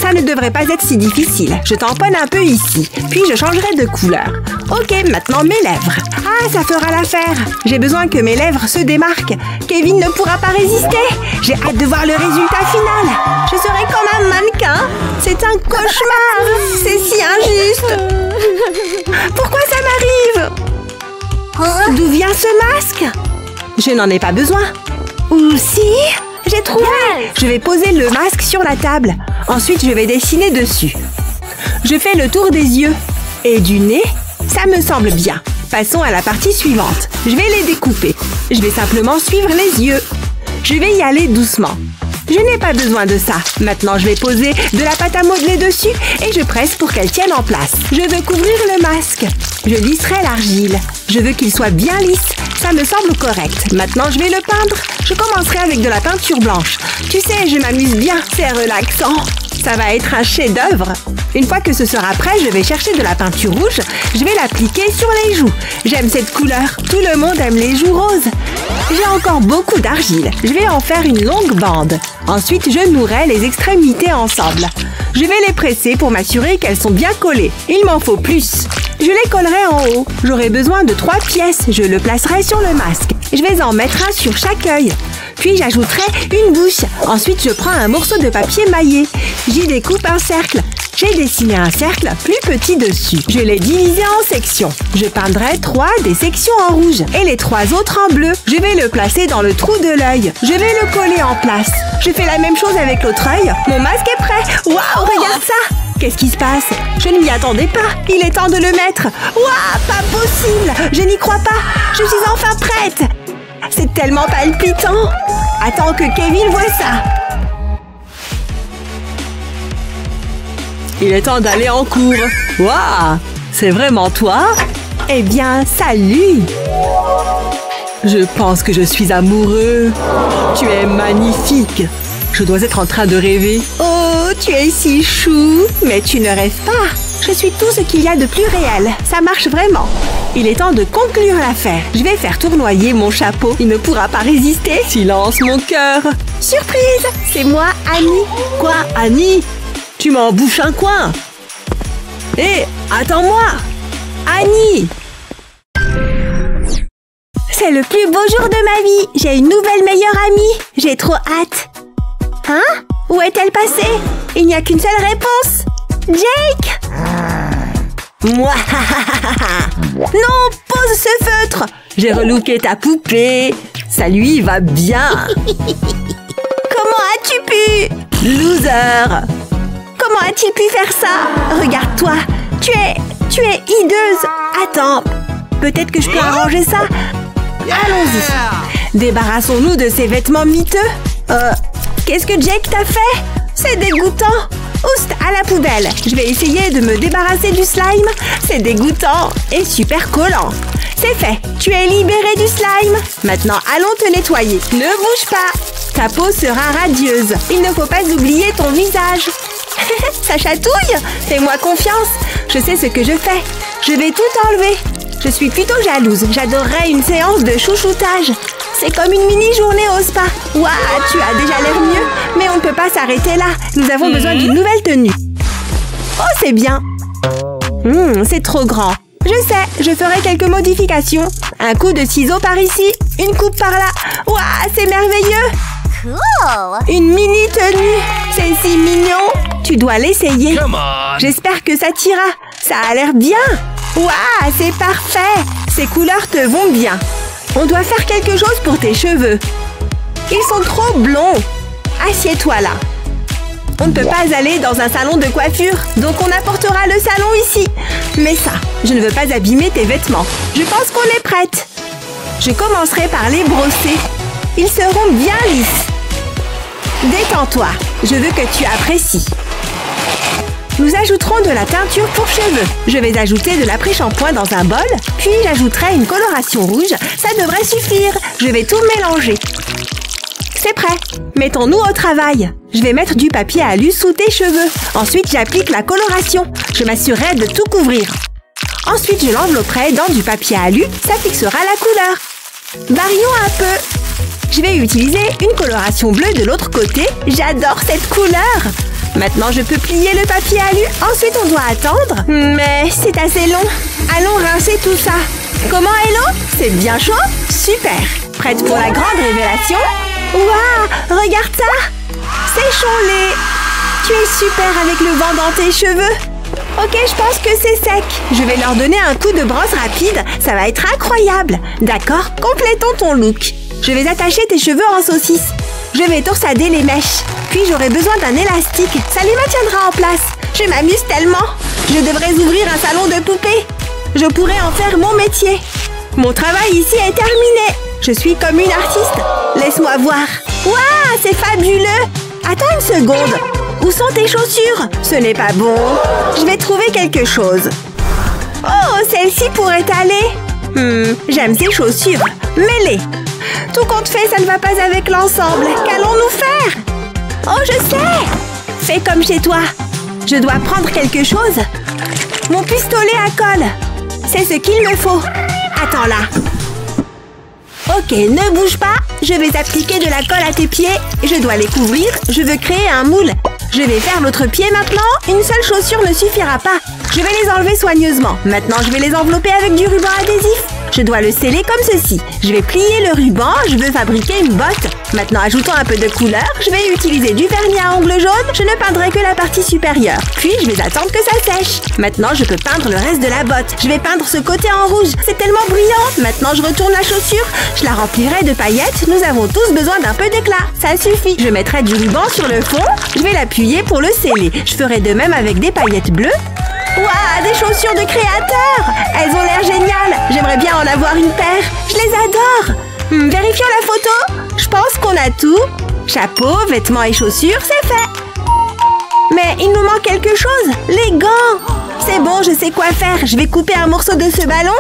Ça ne devrait pas être si difficile. Je tamponne un peu ici, puis je changerai de couleur. Ok, maintenant mes lèvres. Ah, ça fera l'affaire. J'ai besoin que mes lèvres se démarquent. Kevin ne pourra pas résister. J'ai hâte de voir le résultat final. Je serai comme un mannequin. C'est un cauchemar. C'est si injuste. Pourquoi ça m'arrive? D'où vient ce masque? Je n'en ai pas besoin. Ou si? J'ai trouvé! Je vais poser le masque sur la table. Ensuite, je vais dessiner dessus. Je fais le tour des yeux. Et du nez, ça me semble bien. Passons à la partie suivante. Je vais les découper. Je vais simplement suivre les yeux. Je vais y aller doucement. Je n'ai pas besoin de ça. Maintenant, je vais poser de la pâte à modeler dessus et je presse pour qu'elle tienne en place. Je veux couvrir le masque. Je lisserai l'argile. Je veux qu'il soit bien lisse. Ça me semble correct. Maintenant, je vais le peindre. Je commencerai avec de la peinture blanche. Tu sais, je m'amuse bien. C'est relaxant. Ça va être un chef-d'œuvre. Une fois que ce sera prêt, je vais chercher de la peinture rouge. Je vais l'appliquer sur les joues. J'aime cette couleur. Tout le monde aime les joues roses. J'ai encore beaucoup d'argile. Je vais en faire une longue bande. Ensuite, je nouerai les extrémités ensemble. Je vais les presser pour m'assurer qu'elles sont bien collées. Il m'en faut plus. Je les collerai en haut. J'aurai besoin de 3 pièces. Je le placerai sur le masque. Je vais en mettre un sur chaque œil. Puis j'ajouterai une bouche. Ensuite, je prends un morceau de papier maillé. J'y découpe un cercle. J'ai dessiné un cercle plus petit dessus. Je l'ai divisé en sections. Je peindrai 3 des sections en rouge et les 3 autres en bleu. Je vais le placer dans le trou de l'œil. Je vais le coller en place. Je fais la même chose avec l'autre œil. Mon masque est prêt. Waouh, regarde ça! Qu'est-ce qui se passe? Je ne m'y attendais pas. Il est temps de le mettre. Waouh, pas possible! Je n'y crois pas. Je suis enfin prête. C'est tellement palpitant. Attends que Kevin voie ça. Il est temps d'aller en cours. Waouh! C'est vraiment toi? Eh bien, salut! Je pense que je suis amoureux. Tu es magnifique. Je dois être en train de rêver. Oh, tu es si chou. Mais tu ne rêves pas. Je suis tout ce qu'il y a de plus réel. Ça marche vraiment. Il est temps de conclure l'affaire. Je vais faire tournoyer mon chapeau. Il ne pourra pas résister. Silence, mon cœur. Surprise! C'est moi, Annie. Quoi, Annie? Tu m'en bouches un coin. Hé, attends-moi. Annie! C'est le plus beau jour de ma vie. J'ai une nouvelle meilleure amie. J'ai trop hâte. Hein? Où est-elle passée? Il n'y a qu'une seule réponse. Jake! Moi! Non, pose ce feutre! J'ai relooké ta poupée. Ça lui va bien. Comment as-tu pu? Loser! Comment as-tu pu faire ça? Regarde-toi. Tu es hideuse. Attends. Peut-être que je peux arranger ça? Allons-y. Débarrassons-nous de ces vêtements miteux. Qu'est-ce que Jake t'a fait? C'est dégoûtant. Oust, à la poubelle. Je vais essayer de me débarrasser du slime. C'est dégoûtant et super collant. C'est fait. Tu es libéré du slime. Maintenant, allons te nettoyer. Ne bouge pas. Ta peau sera radieuse. Il ne faut pas oublier ton visage. Ça chatouille. Fais-moi confiance. Je sais ce que je fais. Je vais tout enlever. Je suis plutôt jalouse. J'adorerais une séance de chouchoutage. C'est comme une mini-journée au spa. Waouh, tu as déjà l'air mieux. Mais on ne peut pas s'arrêter là. Nous avons besoin d'une nouvelle tenue. Oh, c'est bien. C'est trop grand. Je sais, je ferai quelques modifications. Un coup de ciseau par ici, une coupe par là. Waouh, c'est merveilleux. Cool. Une mini-tenue. C'est si mignon. Tu dois l'essayer. J'espère que ça t'ira. Ça a l'air bien. Waouh, c'est parfait. Ces couleurs te vont bien. On doit faire quelque chose pour tes cheveux. Ils sont trop blonds. Assieds-toi là. On ne peut pas aller dans un salon de coiffure, donc on apportera le salon ici. Mais ça, je ne veux pas abîmer tes vêtements. Je pense qu'on est prête. Je commencerai par les brosser. Ils seront bien lisses. Détends-toi. Je veux que tu apprécies. Nous ajouterons de la teinture pour cheveux. Je vais ajouter de l'après-shampoing dans un bol, puis j'ajouterai une coloration rouge. Ça devrait suffire. Je vais tout mélanger. C'est prêt. Mettons-nous au travail. Je vais mettre du papier alu sous tes cheveux. Ensuite, j'applique la coloration. Je m'assurerai de tout couvrir. Ensuite, je l'envelopperai dans du papier alu. Ça fixera la couleur. Varions un peu. Je vais utiliser une coloration bleue de l'autre côté. J'adore cette couleur. Maintenant, je peux plier le papier alu. Ensuite, on doit attendre. Mais c'est assez long. Allons rincer tout ça. Comment est l'eau? C'est bien chaud? Super. Prête pour la grande révélation? Waouh! Regarde ça! Séchons-les! Tu es super avec le vent dans tes cheveux. Ok, je pense que c'est sec. Je vais leur donner un coup de brosse rapide. Ça va être incroyable. D'accord, complétons ton look. Je vais attacher tes cheveux en saucisse. Je vais toursader les mèches. Puis j'aurai besoin d'un élastique. Ça les maintiendra en place. Je m'amuse tellement. Je devrais ouvrir un salon de poupées. Je pourrais en faire mon métier. Mon travail ici est terminé. Je suis comme une artiste. Laisse-moi voir. Waouh, c'est fabuleux. Attends une seconde. Où sont tes chaussures? Ce n'est pas bon. Je vais trouver quelque chose. Oh, celle-ci pourrait aller. J'aime ces chaussures. Mets-les. Tout compte fait, ça ne va pas avec l'ensemble. Qu'allons-nous faire? Oh, je sais. Fais comme chez toi. Je dois prendre quelque chose. Mon pistolet à colle. C'est ce qu'il me faut. Attends là. Ok, ne bouge pas. Je vais appliquer de la colle à tes pieds. Je dois les couvrir. Je veux créer un moule. Je vais faire l'autre pied maintenant. Une seule chaussure ne suffira pas. Je vais les enlever soigneusement. Maintenant, je vais les envelopper avec du ruban adhésif. Je dois le sceller comme ceci. Je vais plier le ruban. Je veux fabriquer une botte. Maintenant, ajoutons un peu de couleur. Je vais utiliser du vernis à ongles jaunes. Je ne peindrai que la partie supérieure. Puis, je vais attendre que ça sèche. Maintenant, je peux peindre le reste de la botte. Je vais peindre ce côté en rouge. C'est tellement brillant. Maintenant, je retourne la chaussure. Je la remplirai de paillettes. Nous avons tous besoin d'un peu d'éclat. Ça suffit. Je mettrai du ruban sur le fond. Je vais l'appuyer pour le sceller. Je ferai de même avec des paillettes bleues. Waouh, des chaussures de créateur! Elles ont l'air géniales! J'aimerais bien en avoir une paire. Je les adore! Vérifions la photo. Je pense qu'on a tout. Chapeau, vêtements et chaussures, c'est fait. Mais il nous manque quelque chose. Les gants! C'est bon, je sais quoi faire. Je vais couper un morceau de ce ballon.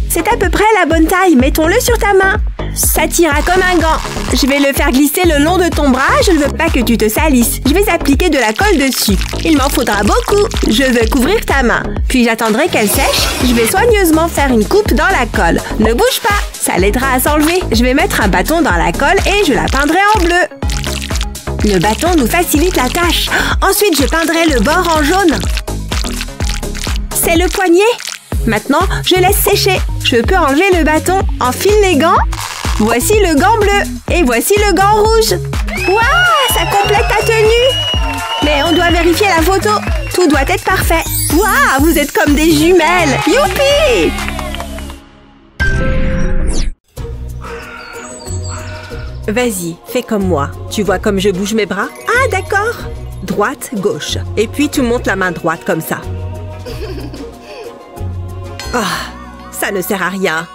C'est à peu près la bonne taille. Mettons-le sur ta main. Ça t'ira comme un gant. Je vais le faire glisser le long de ton bras. Je ne veux pas que tu te salisses. Je vais appliquer de la colle dessus. Il m'en faudra beaucoup. Je veux couvrir ta main. Puis j'attendrai qu'elle sèche. Je vais soigneusement faire une coupe dans la colle. Ne bouge pas. Ça l'aidera à s'enlever. Je vais mettre un bâton dans la colle et je la peindrai en bleu. Le bâton nous facilite la tâche. Ensuite, je peindrai le bord en jaune. C'est le poignet. Maintenant, je laisse sécher. Je peux enlever le bâton. Enfile les gants. Voici le gant bleu. Et voici le gant rouge. Waouh, ça complète ta tenue. Mais on doit vérifier la photo. Tout doit être parfait. Waouh, vous êtes comme des jumelles. Youpi! Vas-y, fais comme moi. Tu vois comme je bouge mes bras? Ah, d'accord. Droite, gauche. Et puis tu montes la main droite comme ça. Ah, ça ne sert à rien.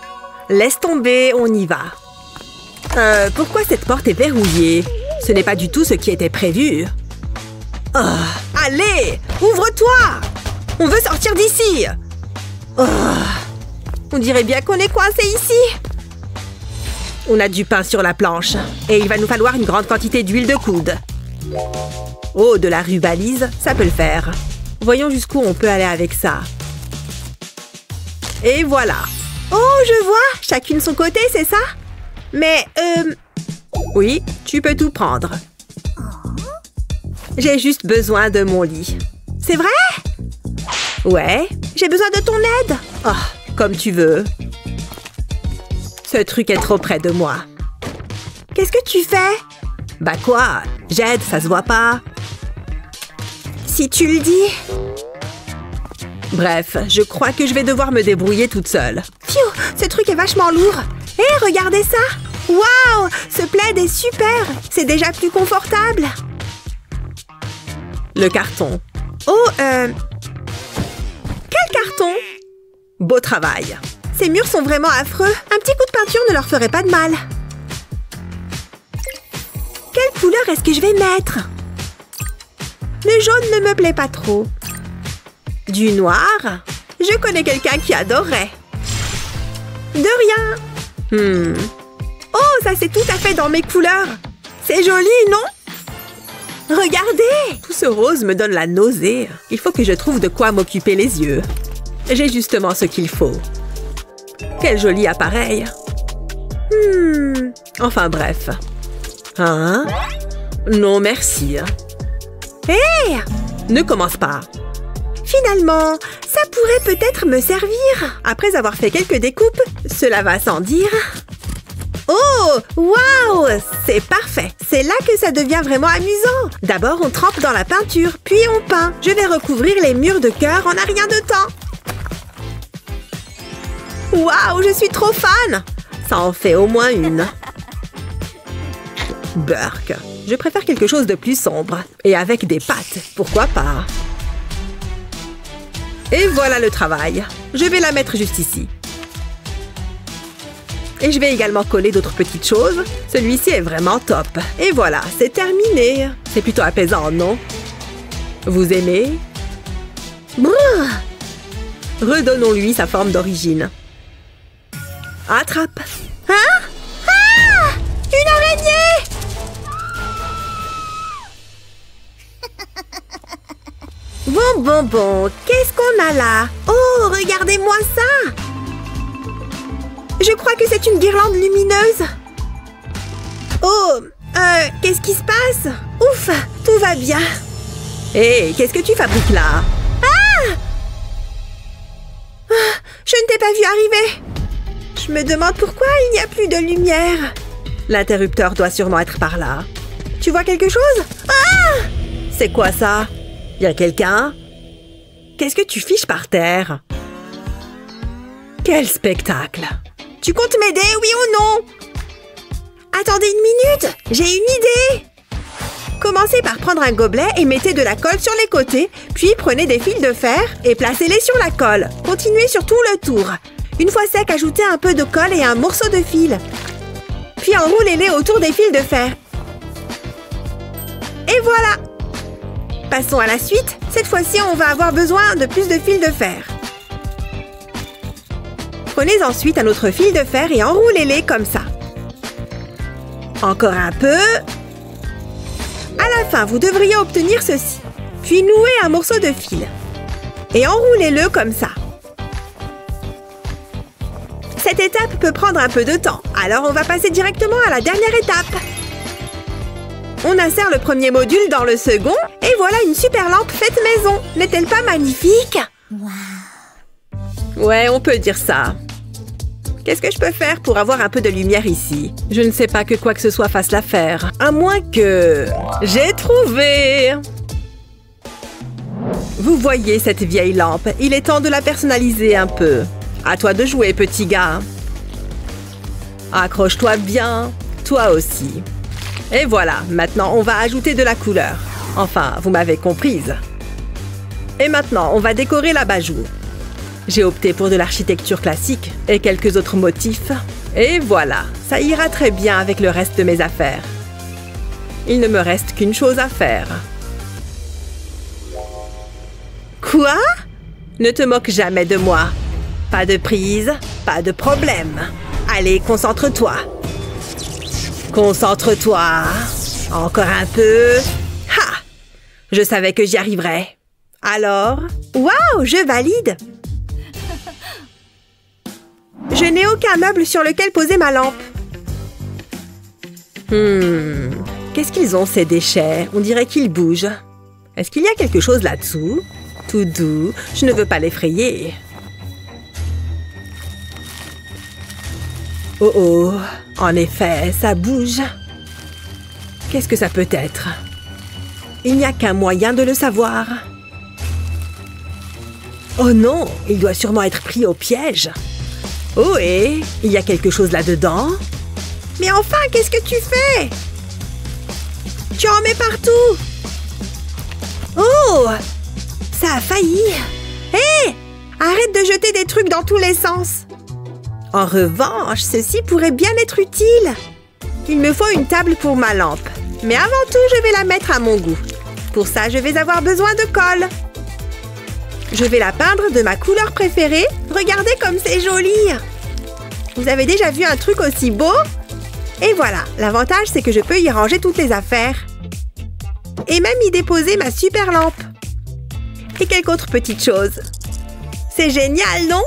Laisse tomber, on y va. Pourquoi cette porte est verrouillée? Ce n'est pas du tout ce qui était prévu. Oh, allez, ouvre-toi! On veut sortir d'ici! Oh, on dirait bien qu'on est coincé ici. On a du pain sur la planche. Et il va nous falloir une grande quantité d'huile de coude. Oh, de la rubalise, ça peut le faire. Voyons jusqu'où on peut aller avec ça. Et voilà. Oh, je vois. Chacune son côté, c'est ça? Mais, oui, tu peux tout prendre. J'ai juste besoin de mon lit. C'est vrai? Ouais, j'ai besoin de ton aide. Oh, comme tu veux. Ce truc est trop près de moi. Qu'est-ce que tu fais? Bah quoi? J'aide, ça se voit pas. Si tu le dis. Bref, je crois que je vais devoir me débrouiller toute seule. Pfiou, ce truc est vachement lourd. Hé, regardez ça! Waouh! Ce plaid est super! C'est déjà plus confortable. Le carton. Oh, quel carton? Beau travail. Ces murs sont vraiment affreux. Un petit coup de peinture ne leur ferait pas de mal. Quelle couleur est-ce que je vais mettre? Le jaune ne me plaît pas trop. Du noir? Je connais quelqu'un qui adorerait. De rien. Oh, ça c'est tout à fait dans mes couleurs. C'est joli, non? Regardez! Tout ce rose me donne la nausée. Il faut que je trouve de quoi m'occuper les yeux. J'ai justement ce qu'il faut. Quel joli appareil. Enfin bref. Hein? Non, merci. Hé! Ne commence pas. Finalement, ça pourrait peut-être me servir. Après avoir fait quelques découpes, cela va sans dire. Oh! Waouh! C'est parfait. C'est là que ça devient vraiment amusant. D'abord, on trempe dans la peinture, puis on peint. Je vais recouvrir les murs de cœur en un rien de temps. Waouh! Je suis trop fan! Ça en fait au moins une. Burk. Je préfère quelque chose de plus sombre. Et avec des pattes, pourquoi pas? Et voilà le travail. Je vais la mettre juste ici. Et je vais également coller d'autres petites choses. Celui-ci est vraiment top. Et voilà, c'est terminé. C'est plutôt apaisant, non? Vous aimez? Brrr. Redonnons-lui sa forme d'origine. Attrape. Hein? Ah! Une araignée! Bon. Qu'est-ce qu'on a là? Oh, regardez-moi ça! Je crois que c'est une guirlande lumineuse. Oh, qu'est-ce qui se passe? Ouf, tout va bien. Hé, qu'est-ce que tu fabriques là? Ah! Je ne t'ai pas vu arriver. Je me demande pourquoi il n'y a plus de lumière. L'interrupteur doit sûrement être par là. Tu vois quelque chose? Ah! C'est quoi ça? Y a quelqu'un? Qu'est-ce que tu fiches par terre? Quel spectacle! Tu comptes m'aider, oui ou non? Attendez une minute, j'ai une idée! Commencez par prendre un gobelet et mettez de la colle sur les côtés, puis prenez des fils de fer et placez-les sur la colle. Continuez sur tout le tour. Une fois sec, ajoutez un peu de colle et un morceau de fil. Puis enroulez-les autour des fils de fer. Et voilà! Passons à la suite. Cette fois-ci, on va avoir besoin de plus de fils de fer. Prenez ensuite un autre fil de fer et enroulez-les comme ça. Encore un peu. À la fin, vous devriez obtenir ceci. Puis nouez un morceau de fil. Et enroulez-le comme ça. Cette étape peut prendre un peu de temps. Alors, on va passer directement à la dernière étape. On insère le premier module dans le second. Et voilà une super lampe faite maison. N'est-elle pas magnifique? Ouais, on peut dire ça. Qu'est-ce que je peux faire pour avoir un peu de lumière ici? Je ne sais pas que quoi que ce soit fasse l'affaire. À moins que... J'ai trouvé! Vous voyez cette vieille lampe? Il est temps de la personnaliser un peu. À toi de jouer, petit gars. Accroche-toi bien. Toi aussi. Et voilà, maintenant on va ajouter de la couleur. Enfin, vous m'avez comprise. Et maintenant, on va décorer l'abat-jour. J'ai opté pour de l'architecture classique et quelques autres motifs. Et voilà, ça ira très bien avec le reste de mes affaires. Il ne me reste qu'une chose à faire. Quoi? Ne te moque jamais de moi. Pas de prise, pas de problème. Allez, concentre-toi. Concentre-toi. Encore un peu. Ha! Je savais que j'y arriverais. Alors? Waouh, je valide! Je n'ai aucun meuble sur lequel poser ma lampe. Qu'est-ce qu'ils ont, ces déchets? On dirait qu'ils bougent. Est-ce qu'il y a quelque chose là-dessous? Tout doux, je ne veux pas l'effrayer. Oh oh, en effet, ça bouge. Qu'est-ce que ça peut être? Il n'y a qu'un moyen de le savoir. Oh non, il doit sûrement être pris au piège. Oh et il y a quelque chose là-dedans? Mais enfin, qu'est-ce que tu fais? Tu en mets partout. Oh! Ça a failli. Hé! Arrête de jeter des trucs dans tous les sens. En revanche, ceci pourrait bien être utile. Il me faut une table pour ma lampe. Mais avant tout, je vais la mettre à mon goût. Pour ça, je vais avoir besoin de colle. Je vais la peindre de ma couleur préférée. Regardez comme c'est joli. Vous avez déjà vu un truc aussi beau? Et voilà, l'avantage, c'est que je peux y ranger toutes les affaires. Et même y déposer ma super lampe. Et quelques autres petites choses. C'est génial, non?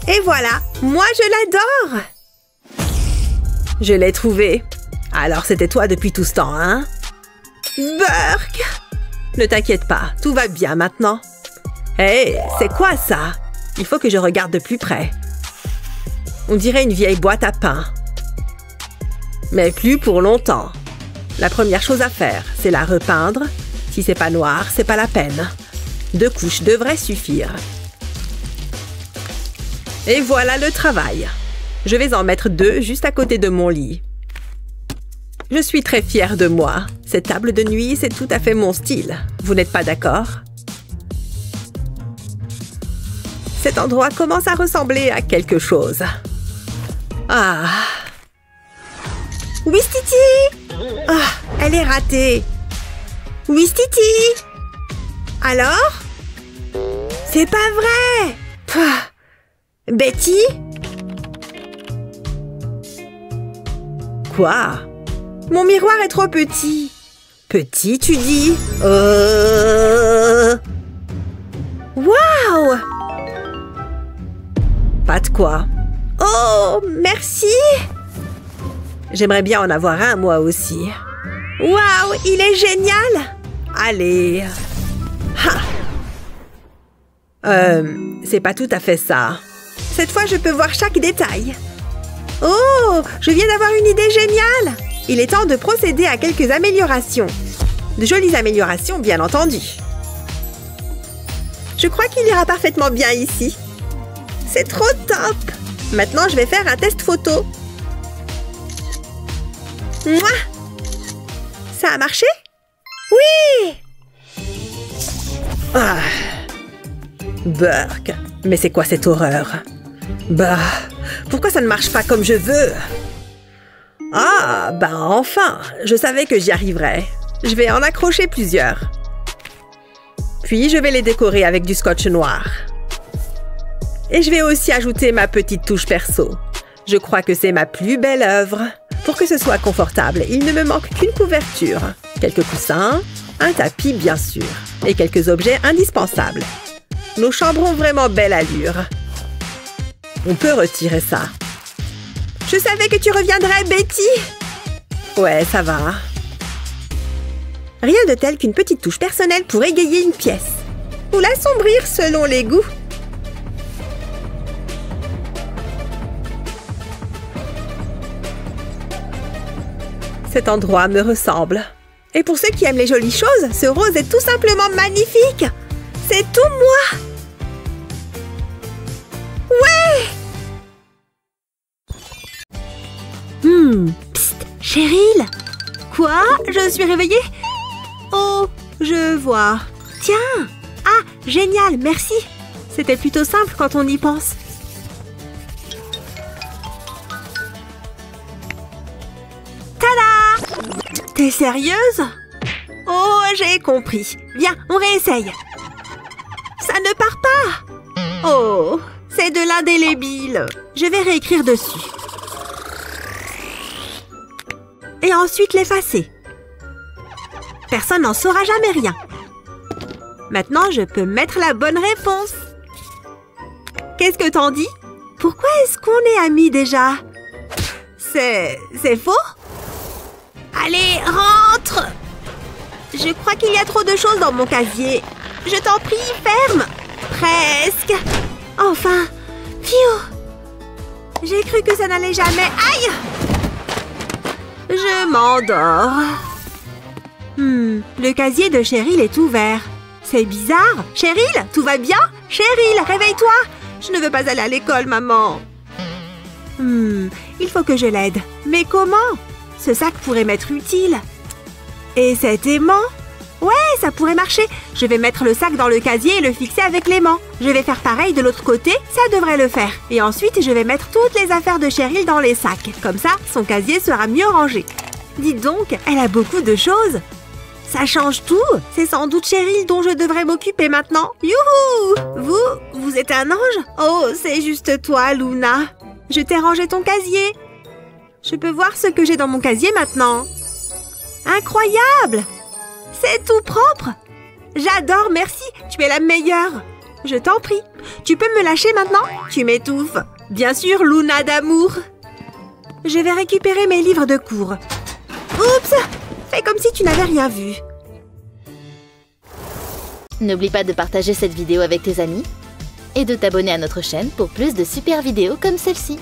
Et voilà, moi je l'adore! Je l'ai trouvé. Alors c'était toi depuis tout ce temps, hein? Burk! Ne t'inquiète pas, tout va bien maintenant. Hé, c'est quoi ça? Il faut que je regarde de plus près. On dirait une vieille boîte à pain. Mais plus pour longtemps. La première chose à faire, c'est la repeindre. Si c'est pas noir, c'est pas la peine. 2 couches devraient suffire. Et voilà le travail. Je vais en mettre 2 juste à côté de mon lit. Je suis très fière de moi. Cette table de nuit, c'est tout à fait mon style. Vous n'êtes pas d'accord? Cet endroit commence à ressembler à quelque chose. Ah! Ouistiti! Ah, elle est ratée. Ouistiti! Alors? C'est pas vrai! Pouah. Betty? Quoi? Mon miroir est trop petit. Petit, tu dis? Waouh! Pas de quoi. Oh, merci! J'aimerais bien en avoir un, moi aussi. Waouh, il est génial! Allez. C'est pas tout à fait ça. Cette fois, je peux voir chaque détail. Oh, je viens d'avoir une idée géniale! Il est temps de procéder à quelques améliorations. De jolies améliorations, bien entendu. Je crois qu'il ira parfaitement bien ici. C'est trop top! Maintenant, je vais faire un test photo. Mouah! Ça a marché? Oui! Ah. Burk, mais c'est quoi cette horreur? Bah, pourquoi ça ne marche pas comme je veux? Ah, ben enfin, je savais que j'y arriverais. Je vais en accrocher plusieurs. Puis, je vais les décorer avec du scotch noir. Et je vais aussi ajouter ma petite touche perso. Je crois que c'est ma plus belle œuvre. Pour que ce soit confortable, il ne me manque qu'une couverture. Quelques coussins, un tapis bien sûr, et quelques objets indispensables. Nos chambres ont vraiment belle allure. On peut retirer ça. Je savais que tu reviendrais, Betty! Ouais, ça va. Rien de tel qu'une petite touche personnelle pour égayer une pièce. Ou l'assombrir selon les goûts. Cet endroit me ressemble. Et pour ceux qui aiment les jolies choses, ce rose est tout simplement magnifique! C'est tout moi! Ouais! Psst, Cheryl! Quoi? Je suis réveillée? Oh, je vois. Tiens! Ah, génial, merci! C'était plutôt simple quand on y pense. Tada! T'es sérieuse? Oh, j'ai compris. Viens, on réessaye. Ça ne part pas! Oh, c'est de l'indélébile. Je vais réécrire dessus. Et ensuite l'effacer. Personne n'en saura jamais rien. Maintenant, je peux mettre la bonne réponse. Qu'est-ce que t'en dis? Pourquoi est-ce qu'on est amis déjà? C'est faux? Allez, rentre! Je crois qu'il y a trop de choses dans mon casier. Je t'en prie, ferme! Presque! Enfin! Phew! J'ai cru que ça n'allait jamais... Aïe! Je m'endors. Le casier de Cheryl est ouvert. C'est bizarre. Cheryl, tout va bien? Cheryl, réveille-toi! Je ne veux pas aller à l'école, maman. Il faut que je l'aide. Mais comment? Ce sac pourrait m'être utile. Et cet aimant? Ouais, ça pourrait marcher. Je vais mettre le sac dans le casier et le fixer avec l'aimant. Je vais faire pareil de l'autre côté, ça devrait le faire. Et ensuite, je vais mettre toutes les affaires de Cheryl dans les sacs. Comme ça, son casier sera mieux rangé. Dites donc, elle a beaucoup de choses. Ça change tout. C'est sans doute Cheryl dont je devrais m'occuper maintenant. Youhou! Vous êtes un ange? Oh, c'est juste toi, Luna. Je t'ai rangé ton casier. Je peux voir ce que j'ai dans mon casier maintenant. Incroyable! C'est tout propre! J'adore, merci! Tu es la meilleure! Je t'en prie. Tu peux me lâcher maintenant? Tu m'étouffes. Bien sûr, Luna d'amour. Je vais récupérer mes livres de cours. Oups! Fais comme si tu n'avais rien vu. N'oublie pas de partager cette vidéo avec tes amis et de t'abonner à notre chaîne pour plus de super vidéos comme celle-ci.